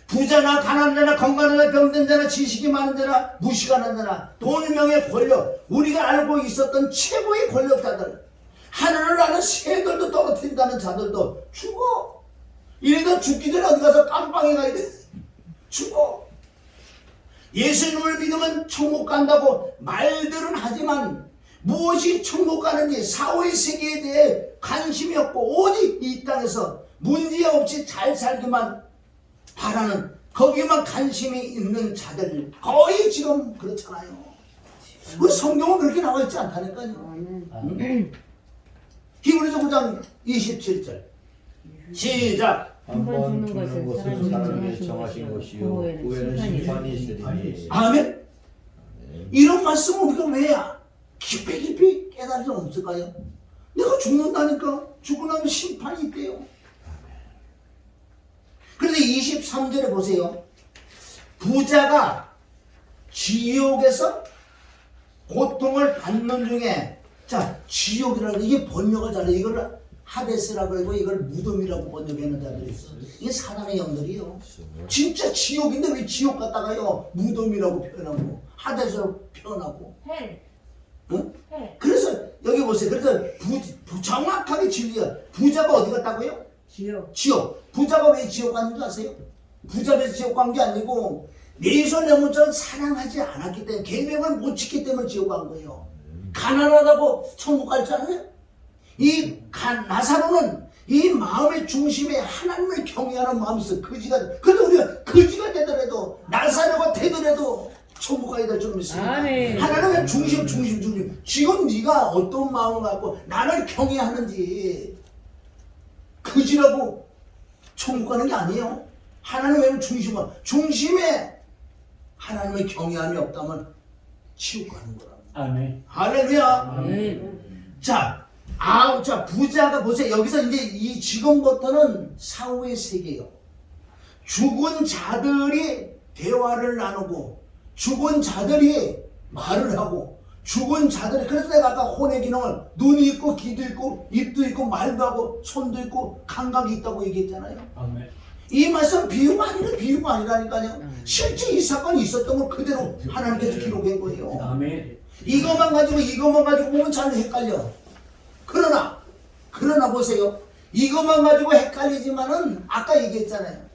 부자나 가난한 자나 건강한 자나 병든 자나 지식이 많은 자나 무시가 난 자나 돈, 명예, 권력 우리가 알고 있었던 최고의 권력자들 하늘을 나는 새들도 떨어뜨린다는 자들도 죽어. 이래도 죽기 전에 어디 가서 깜빵에 가야 돼. 죽어. 예수님을 믿으면 천국 간다고 말들은 하지만 무엇이 천국 가는지 사후세계에 대해 관심이 없고 오직 이 땅에서 문제 없이 잘 살기만 바라는 거기에만 관심이 있는 자들 거의 지금 그렇잖아요. 우리 성경은 그렇게 나와 있지 않다니까요. 응? 히브리서 9장 27절 시작. 한번 죽는 것은 사람이 정하신 것이요 후에는 심판이 있으리니. 아멘. 이런 말씀을 우리가 왜 깊이 깨달을 수 없을까요? 내가 죽는다니까. 죽고 나면 심판이 있대요. 그런데 23절에 보세요. 부자가 지옥에서 고통을 받는 중에 자 지옥이라고 이게 번역을 잘해. 이걸 하데스라고 그러고 이걸 무덤이라고 번역하는 자들이 있어. 이게 사단의 영들이요. 진짜 지옥인데 왜 지옥 갔다가요 무덤이라고 표현하고 하데스라고 표현하고. 응? 그래서 여기 보세요. 그래서 정확하게 진리야. 부자가 어디 갔다고요? 지옥. 부자가 왜 지옥 갔는 줄 아세요? 부자가 지옥 간 게 아니고 내손 영혼처럼 사랑하지 않았기 때문에 계명을 못 지켰기 때문에 지옥 간 거예요. 가난하다고 천국 갈 줄 알아요? 이 나사로는 이 마음의 중심에 하나님을 경외하는 마음이 있어. 거지가. 그래도 우리가 거지가 되더라도 나사로가 되더라도 천국 가야 될 줄 믿습니다. 하나님의 중심. 지금 네가 어떤 마음을 갖고 나를 경외하는지 거지라고 천국 가는 게 아니에요. 하나님의 중심에 하나님의 경외함이 없다면 지옥 가는 거라. 아멘. 할렐루야. 자, 부자가 보세요. 여기서 이제 이 지금부터는 사후의 세계예요. 죽은 자들이 대화를 나누고 죽은 자들이 말을 하고 죽은 자들이, 그래서 내가 아까 혼의 기능을 눈이 있고 귀도 있고 입도 있고 말도 하고 손도 있고 감각이 있다고 얘기했잖아요. 아멘. 이 말씀 비유가 아니라니까요. 실제 이 사건이 있었던 걸 그대로 하나님께서 기록한 거예요. 아멘. 이것만 가지고 보면 잘 헷갈려. 그러나 보세요. 이것만 가지고 헷갈리지만은 아까 얘기했잖아요.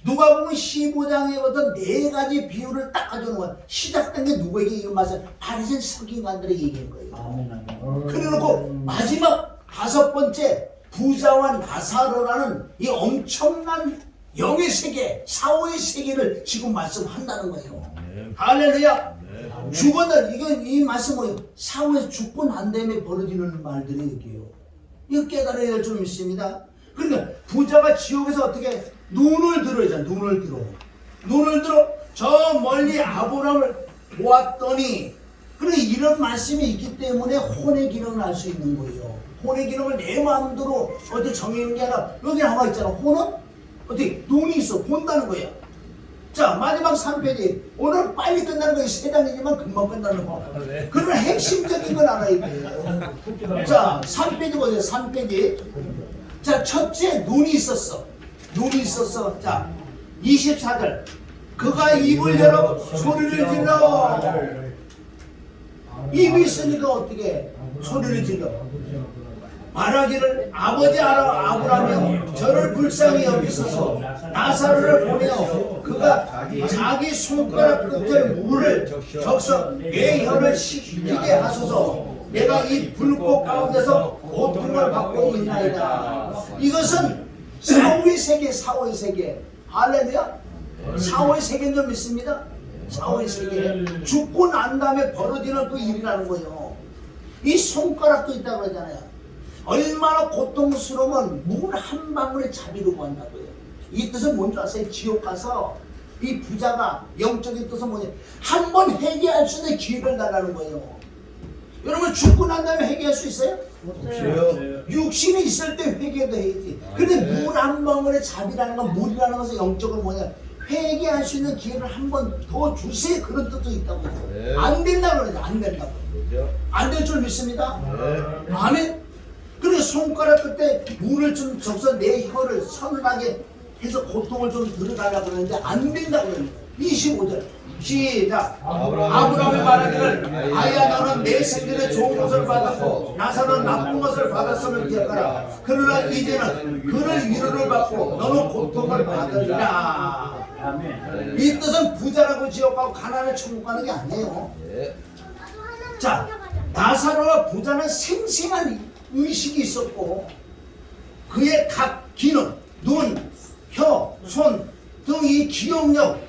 누가 보면 15장에 어떤 4가지 비유를 딱 가져오는 거야. 시작된 게 누구에게 이런 말씀? 바리새인 서기관들에게 얘기한 거예요. 아멘. 아멘. 그래놓고 마지막 5번째 부자와 나사로라는 이 엄청난 영의 세계, 사후의 세계를 지금 말씀한다는 거예요. 할렐루야. 죽었는 이 말씀은 사후에 죽고 난 다음에 벌어지는 말들이 얘기해요. 이거 깨달아야 될 줄 믿습니다. 그러니까 부자가 지옥에서 어떻게 눈을 들어 저 멀리 아브라함을 보았더니, 그래 이런 말씀이 있기 때문에 혼의 기능을 알 수 있는 거예요. 혼의 기능을 내 마음대로 어디 정해놓은 게 아니라 여기 나와 있잖아. 혼은 어떻게 눈이 있어 본다는 거야. 자, 마지막 3페이지. 오늘 빨리 끝나는 거 3장이지만 금방 끝나는 거. 그러면 핵심적인 걸 알아야 돼요. 자, 3페이지 보세요. 3페이지. 자, 첫째 눈이 있었어. 자, 24절. 그가 입을 열어 소리를 질러. 입이 있으니까 어떻게 소리를 질러. 말하기를 아버지 아브라함이여 저를 불쌍히 여기소서. 나사로를 보내어 그가 자기 손가락 끝에 물을 적셔 내 혀를 식히게 하소서. 내가 이 불꽃 가운데서 고통을 받고 있나이다. 이것은 사후의 세계. 할렐루야. 사후의 세계인 줄 믿습니다. 사후의 세계. 죽고 난 다음에 벌어지는 그 일이라는 거예요. 이 손가락도 있다고 그러잖아요. 얼마나 고통스러우면 물 한 방울에 자비를 구한다고요. 이 뜻은 뭔지 아세요? 지옥 가서 이 부자가 영적인 뜻은 뭐냐? 한 번 회개할 수 있는 기회를 달라는 거예요. 여러분 죽고 난 다음에 회개할 수 있어요? 없어요. 육신이 있을 때 회개도 해야지. 근데 물 한 방울에 자비라는 건, 물이라는 것은 영적으로 뭐냐? 회개할 수 있는 기회를 한 번 더 주세요. 그런 뜻도 있다고 해요. 네. 안 된다고 그러죠. 안 된다고. 안 될 줄 믿습니다. 네. 아멘. 그래 손가락 끝에 물을 좀 적셔 내 혀를 서늘하게 해서 고통을 좀 들어가려고 그러는데 안 된다고 그러는 거예요. 25절 시작. 아브라함이 말하기를 아야 너는 내 생전에 좋은 것을 받았고 나사로는 나쁜 것을 받았음을 기억하라. 그러나 이제는 그를 위로를 받고 너는 고통을 받으리라. 아멘. 이 뜻은 부자라고 지옥 가고 가난을 천국 가는 게 아니에요. 자, 나사로와 부자는 생생한 의식이 있었고 그의 각 기능, 눈, 혀, 손 등 이 기억력을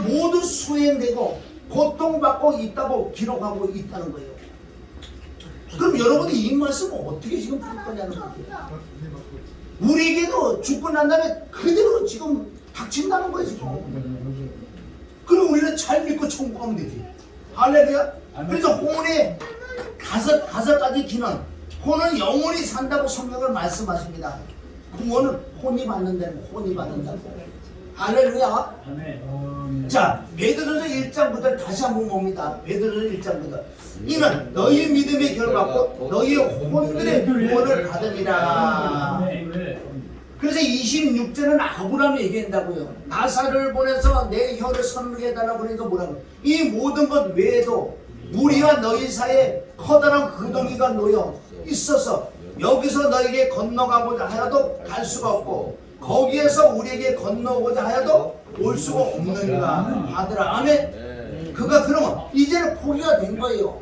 모두 수행되고 고통받고 있다고 기록하고 있다는 거예요. 그럼 여러분이 이 말씀을 어떻게 지금 풀 거냐는 거예요. 우리에게도 죽고 난 다음에 그대로 지금 닥친다는 거예요 지금. 그럼 우리는 잘 믿고 천국 가면 되지. 할렐루야. 그래서 혼의 다섯 가지 기능, 혼은 영원히 산다고 성경을 말씀하십니다. 구원은 혼이 받는다고, 혼이 받는다고. 할렐루야. 아멘. 자, 베드로전서 1장부터 다시 한번 봅니다. 베드로전서 1장부터. 이는 너희 믿음의 결과고 너희 혼들의 구원을 받음이라. 그래서 26절은 아브라함이 얘기한다고요. 나사로를 보내서 내 혀를 서늘게 해달라고 그러니까 뭐라고? 이 모든 것 외에도 우리와 너희 사이에 커다란 구덩이가 놓여 있어서 여기서 너에게 건너가고자 하여도 갈 수가 없고 거기에서 우리에게 건너고자 하여도 올 수가 없느니라 하더라. 아멘. 그가 그러면 이제는 포기가 된 거예요.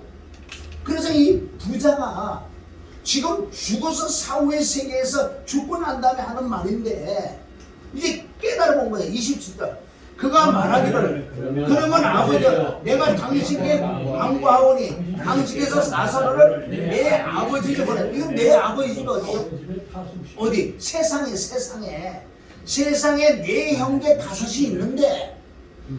그래서 이 부자가 지금 죽어서 사후의 세계에서 죽고 난 다음에 하는 말인데 이제 깨달아본 거예요. 27절. 그가 말하기를 그러면 아버지여 내가 당신께 간구하오니 당신께서 나사로를 내 아버지 집에 보내. 이건 내 아버지 집 어디요? 어디? 세상에 내 형제 5이 있는데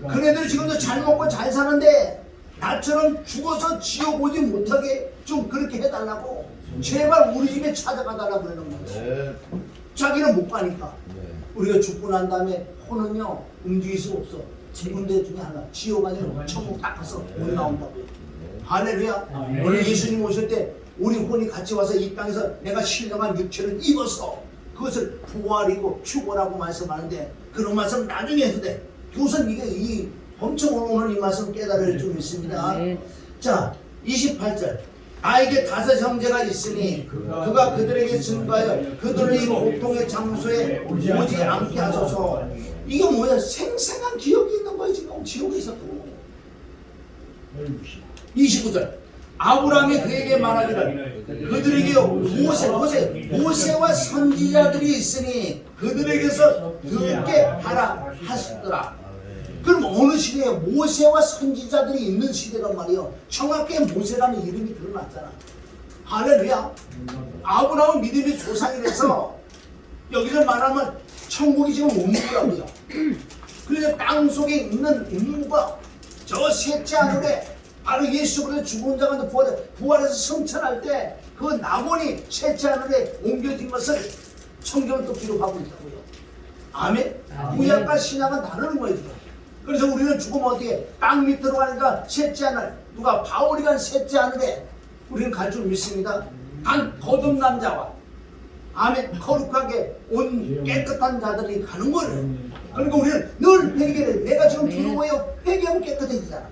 그네들 지금도 잘 먹고 잘 사는데 나처럼 죽어서 지옥 오지 못하게 좀 그렇게 해달라고 제발 우리 집에 찾아가 달라고 그러는 거예요. 자기는 못 가니까. 우리가 죽고 난 다음에 혼은요 움직일 수 없어. 두 군데 중에 하나 지옥 아니면 천국 딱 가서 못 나온다고요. 할렐루야. 오늘 예수님 오실 때 우리 혼이 같이 와서 이 땅에서 내가 신령한 육체를 입어서 그것을 부활이고 축원하고 말씀하는데 그런 말씀 나중에 해도 돼. 우선 이게 이 엄청 오늘 이 말씀 깨달을 좀 있습니다. 자, 28절. 나에게 5 형제가 있으니 그가 그들에게 증거하여 그들을 이 고통의 장소에 오지 않게 하소서. 이게 뭐야? 생생한 기억이 있는 거예요. 지금 지옥에 있었고. 29절. 아브라함이 그에게 말하기를 그들에게 모세와 선지자들이 있으니 그들에게서 듣게 하라 하시더라. 그럼 어느 시대에 모세와 선지자들이 있는 시대란 말이에요. 정확히 모세라는 이름이 드러났잖아. 할렐루야. 아브라함은 믿음의 조상이라서 여기서 말하면 천국이 지금 음부라고요. 그래서 땅속에 있는 음부가 저 셋째 하늘에 바로 예수 그리스도 죽은 자 가운데 부활해서 승천할 때 그 낙원이 셋째 하늘에 옮겨진 것을 성경은 또 기록하고 있다고요. 아멘. 구약과 신약은 다르는 거예요 지금. 그래서 우리는 죽으면 어떻게 땅 밑으로 가니까 셋째 하늘, 누가 바울이 간 셋째 하늘에 우리는 갈 줄 믿습니다. 단 거듭난 자와 아멘 거룩하게 온 깨끗한 자들이 가는 거예요. 그러니까 우리는 늘 회개를, 내가 지금 들어오요 회개하면 깨끗해지잖아.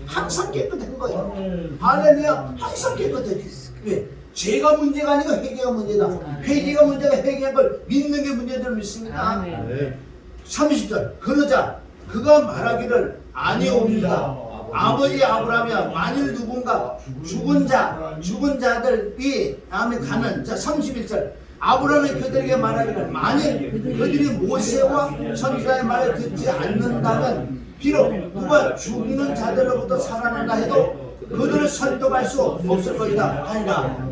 항상 깨끗한 거예요. 할렐루야. 항상 깨끗해지. 왜? 죄가 문제가 아니고 회개가 문제다. 회개가 문제가 회개한 걸 믿는 게 문제를 믿습니다. 30절. 그러자 그가 말하기를 아니옵니다. 아버지 아브라함이야 만일 누군가 죽은 자들이 아멘 가면. 자 31절. 아브라함이 그들에게 말하기를 만일 그들이 모세와 선지자의 말을 듣지 않는다면 비록 누가 죽는 자들로부터 살아난다 해도 그들을 설득할 수 없을 것이다 아니라.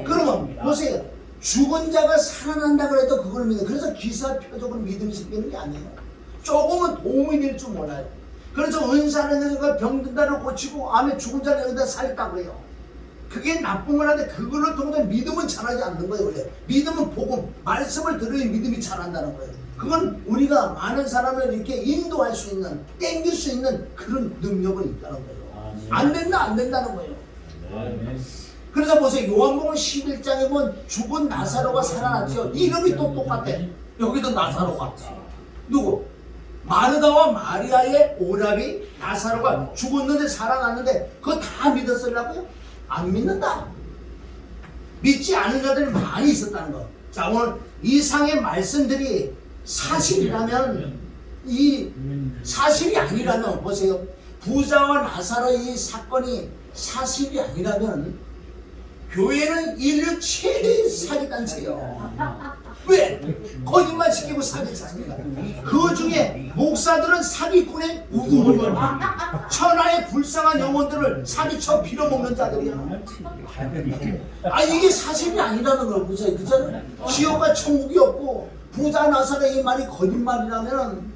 그러면 보세요. 죽은 자가 살아난다 그래도 그걸 믿는. 그래서 기사표적으로 믿음이 생기는 게 아니에요. 조금은 도움이 될 줄 몰라요. 그래서 은사는 자가 병든다를 고치고 암에 죽은 자를 여기다 살렸다고 해요. 그게 나쁜 건 한데 그거를 통해서 믿음은 자라지 않는 거예요. 원래 믿음은 복음, 말씀을 들어야 믿음이 자란다는 거예요. 그건 우리가 많은 사람을 이렇게 인도할 수 있는, 땡길 수 있는 그런 능력은 있다는 거예요. 안 된다는 거예요. 그래서 보세요. 요한복음 11장에 보면 죽은 나사로가 살아났죠. 이름이 또 똑같아. 여기도 나사로가. 누구? 마르다와 마리아의 오랍이 나사로가 죽었는데 살아났는데 그거 다 믿었으려고요? 안 믿는다. 믿지 않은 자들이 많이 있었다는 거. 자, 오늘 이상의 말씀들이 사실이라면, 이 사실이 아니라면, 보세요. 부자와 나사로의 이 사건이 사실이 아니라면 교회는 인류 최대의 사기단체예요. 왜? 거짓말 시키고 사기쳤습니다. 그 중에 목사들은 사기꾼의 우두머리, 천하의 불쌍한 영혼들을 사기쳐 빌어먹는 자들이야. 아, 이게 사실이 아니라는 걸 보세요. 그죠? 지옥과 천국이 없고 부자 나사로의 이 말이 거짓말이라면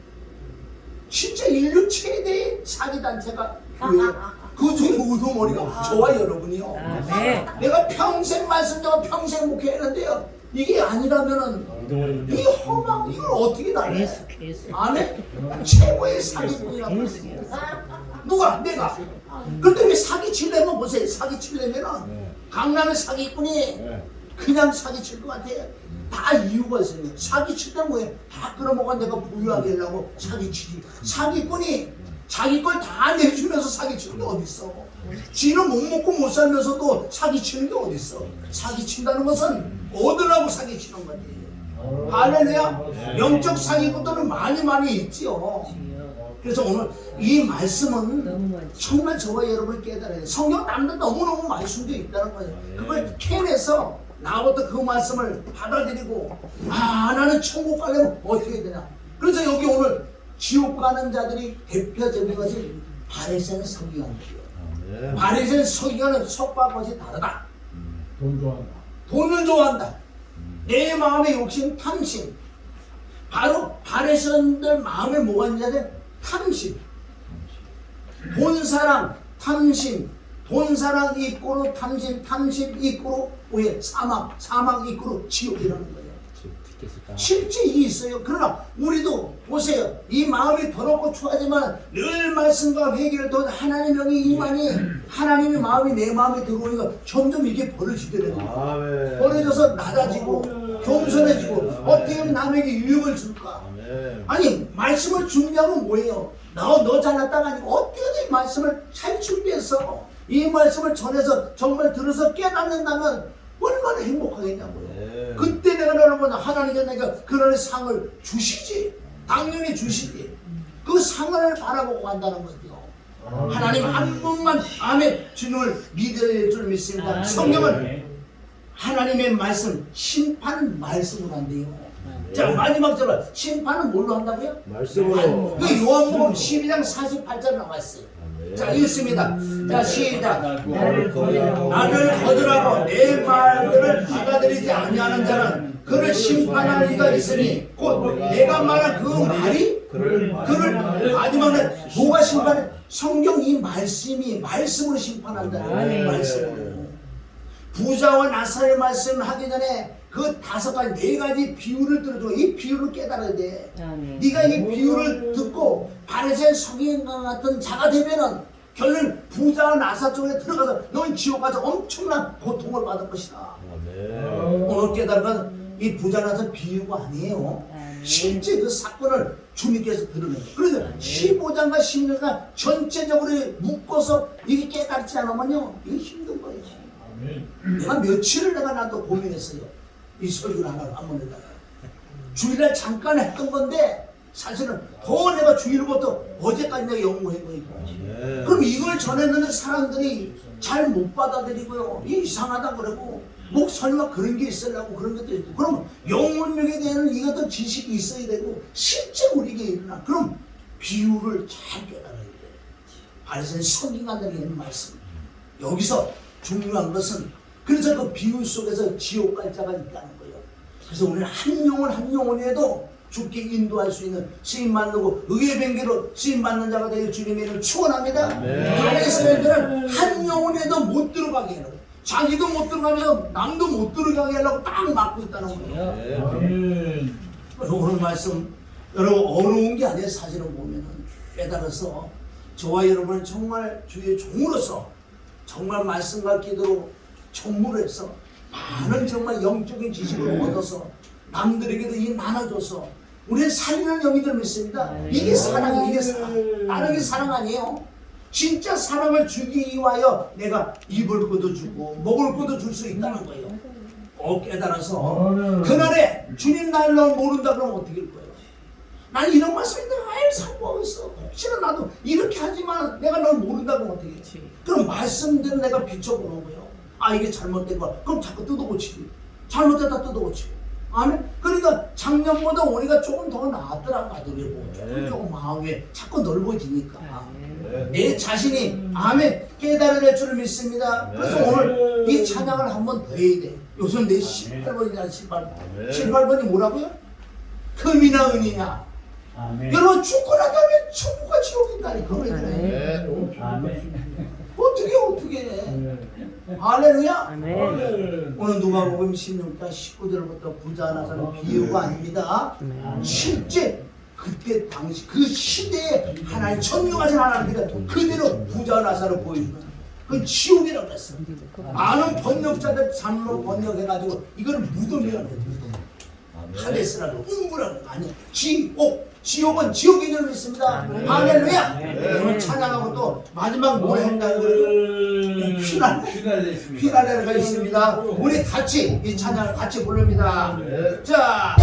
진짜 인류 최대의 사기단체가 교회예요. 그 중에 우두머리가 저와 여러분이요. 내가 평생 말씀드리고 평생 목회했는데요. 이게 아니라면은 이 허망 이걸 어떻게 나해? 안에 최고의 사기꾼이라고. 누가? 내가. 그런데 왜 사기치려면 보세요. 사기치려면은 강남의 사기꾼이 그냥 사기칠 것 같아요. 다 이유가 있어요. 사기치려면 뭐예요? 다 끌어먹어 내가 부유하게 하려고 사기치지. 사기꾼이 자기 걸 다 내주면서 사기치는 게 어딨어? 지는 못 먹고 못 살면서도 사기치는 게 어딨어? 사기친다는 것은 얻으려고 사기치는 거지. 할렐루야. 영적 사기꾼들은 많이 있지요. 그래서 오늘 이 말씀은 정말 저와 여러분을 깨달아야 돼요. 성경 남들 너무너무 많이 숨겨 있다는 거예요. 그걸 캐내서 나부터 그 말씀을 받아들이고, 아, 나는 천국 가려면 어떻게 해야 되냐. 그래서 여기 오늘 지옥 가는 자들이 대표적인 것이 바리새인 서기관이에요. 바리새인 서기관은 속과 것이 다르다. 돈 좋아한다. 돈을 좋아한다. 내 마음의 욕심, 탐심. 바로 바리새인들 마음에 뭐가 있냐면 탐심. 돈사랑, 탐심. 돈사랑 이꼬로 탐심, 탐심 이꼬로 오해, 사망, 사망 이꼬로 지옥이라는 거예요. 시켰을까? 실제 이게 있어요. 그러나 우리도 보세요. 이 마음이 더럽고 추하지만 늘 말씀과 회개를 더 하나님의 영이 임하니 하나님의 마음이 내 마음에 들어오니까 점점 이게 벌어지더라고요. 아멘. 벌어져서 낮아지고 겸손해지고 어떻게 하면 남에게 유익을 줄까? 아멘. 아니 말씀을 준비하면 뭐예요? 너 잘났다가 아니고 어떻게든 이 말씀을 잘 준비해서 이 말씀을 전해서 정말 들어서 깨닫는다면 얼마나 행복하겠냐고요. 네. 그때 내가 여러분 하나님께 내가 그런 상을 주시지. 당연히 주시지. 그 상을 바라보고 간다는 거죠. 하나님 한 분만 아멘 주님을 믿어야 될 줄 믿습니다. 성경은 하나님의 말씀 심판은 말씀으로 한대요. 자 마지막 절은 심판은 뭘로 한다고요? 말씀으로. 그 요한복음 12장 48절 나와있어요. 자 읽습니다. 자 시작. 나를 거절하고 나를 거절하고 내 말들을 받아들이지 아니하는 자는 그를 심판할 리가 있으니 곧 내가 말한 그 말이 그를 마지막에 뭐가 심판해? 성경 이 말씀이 말씀으로 심판한다는 말씀으로. 부자와 나사의 말씀을 하기 전에 그 5가지 4가지 비유를 들어주고 이 비유를 깨달아야 돼. 네가 이 비유를 듣고 바리새인 서기관 같은 자가 되면은 결론 부자와 나사 쪽에 들어가서 넌 지옥 가서 엄청난 고통을 받을 것이다. 아멘. 오늘 깨달은 이 부자 나사 비유가 아니에요. 실제 그 사건을 주님께서 드러내요. 그래서 15장과 16장 전체적으로 묶어서 이게 깨닫지 않으면요 이게 힘든 거예요. 내가 며칠을 나도 고민했어요. 이 설교를 한번 해다가 주일날 잠깐 했던 건데 사실은 더 내가 주일부터 어제까지 내가 연구한 거예요. 그럼 이걸 전했는데 사람들이 잘 못 받아들이고요. 이상하다 그러고 뭐 설마 그런 게 있으려고 그런 것도 있고 그럼 영혼력에 대한 이것도 지식이 있어야 되고 실제 우리에게 일어나 그럼 비유를 잘 깨달아야 돼. 바리새인 서기관들에게 있는 말씀 여기서 중요한 것은 그래서 그 비유 속에서 지옥 갈 자가 있다는 거예요. 그래서 우리는 한 영혼에도 죽게 인도할 수 있는 쓰임 받고 의의 변개로 쓰임 받는 자가 되길 주님의 이름을 축원합니다. 바리새인들은 한 영혼에도 못 들어가게 하려고 자기도 못 들어가면서 남도 못 들어가게 하려고 딱 막고 있다는 거예요. 오늘 말씀 여러분 어려운 게 아니에요. 사실은 보면은 깨달아서 저와 여러분은 정말 주의 종으로서 정말 말씀과 기도로 청무를 해서 많은 정말 영적인 지식을 얻어서 남들에게도 이 나눠줘서 우리는 살리는 영이들 믿습니다. 이게 사랑이에요. 이게 사랑. 다른 게 사랑 아니에요. 진짜 사랑을 주기 위하여 내가 입을 걷어주고 먹을 걷어줄 수 있다는 거예요. 꼭 깨달아서 그날에 주님 날 너 모른다 그러면 어떻게 할 거예요? 난 이런 말씀인데 아예 상관없어 있어. 혹시나 나도 이렇게 하지만 내가 널 모른다 그러면 어떻게 해? 그럼 말씀대로 내가 비춰보는 거예요. 아 이게 잘못된 거야. 그럼 자꾸 뜯어고치기. 잘못됐다 뜯어고치고. 아멘. 그러니까 작년보다 우리가 조금 더 나았더라 가족이고 조금 마음이 자꾸 넓어지니까 내 자신이 아멘 깨달아야 될 줄을 믿습니다. 그래서 오늘 이 찬양을 한번 더 해야 돼. 요즘 내 18번이잖아 18번이 뭐라고요? 금이나 은이냐. 여러분 죽고 나다면 천국과 지옥인다니까 왜 그래? 어떻게 해? 할렐루야. 오늘 누가복음 16장 19절부터 부자 나사는 비유가 아닙니다. 실제 그때 당시 그 시대에 하나님 천명하신 하나님께서 그대로 부자 나사를 보여주는 그 지옥이라고 했어. 많은 번역자들 잘못 번역해가지고 이거는 무덤이라고 해요. 하데스라고 음부라고 아니 지옥은 지옥인 줄 믿습니다. 할렐루야. 오늘 찬양하고 또 마지막 뭘 한다는 거예요? 피날레가 있습니다. 우리 같이 이 찬양을 같이 부릅니다. 자.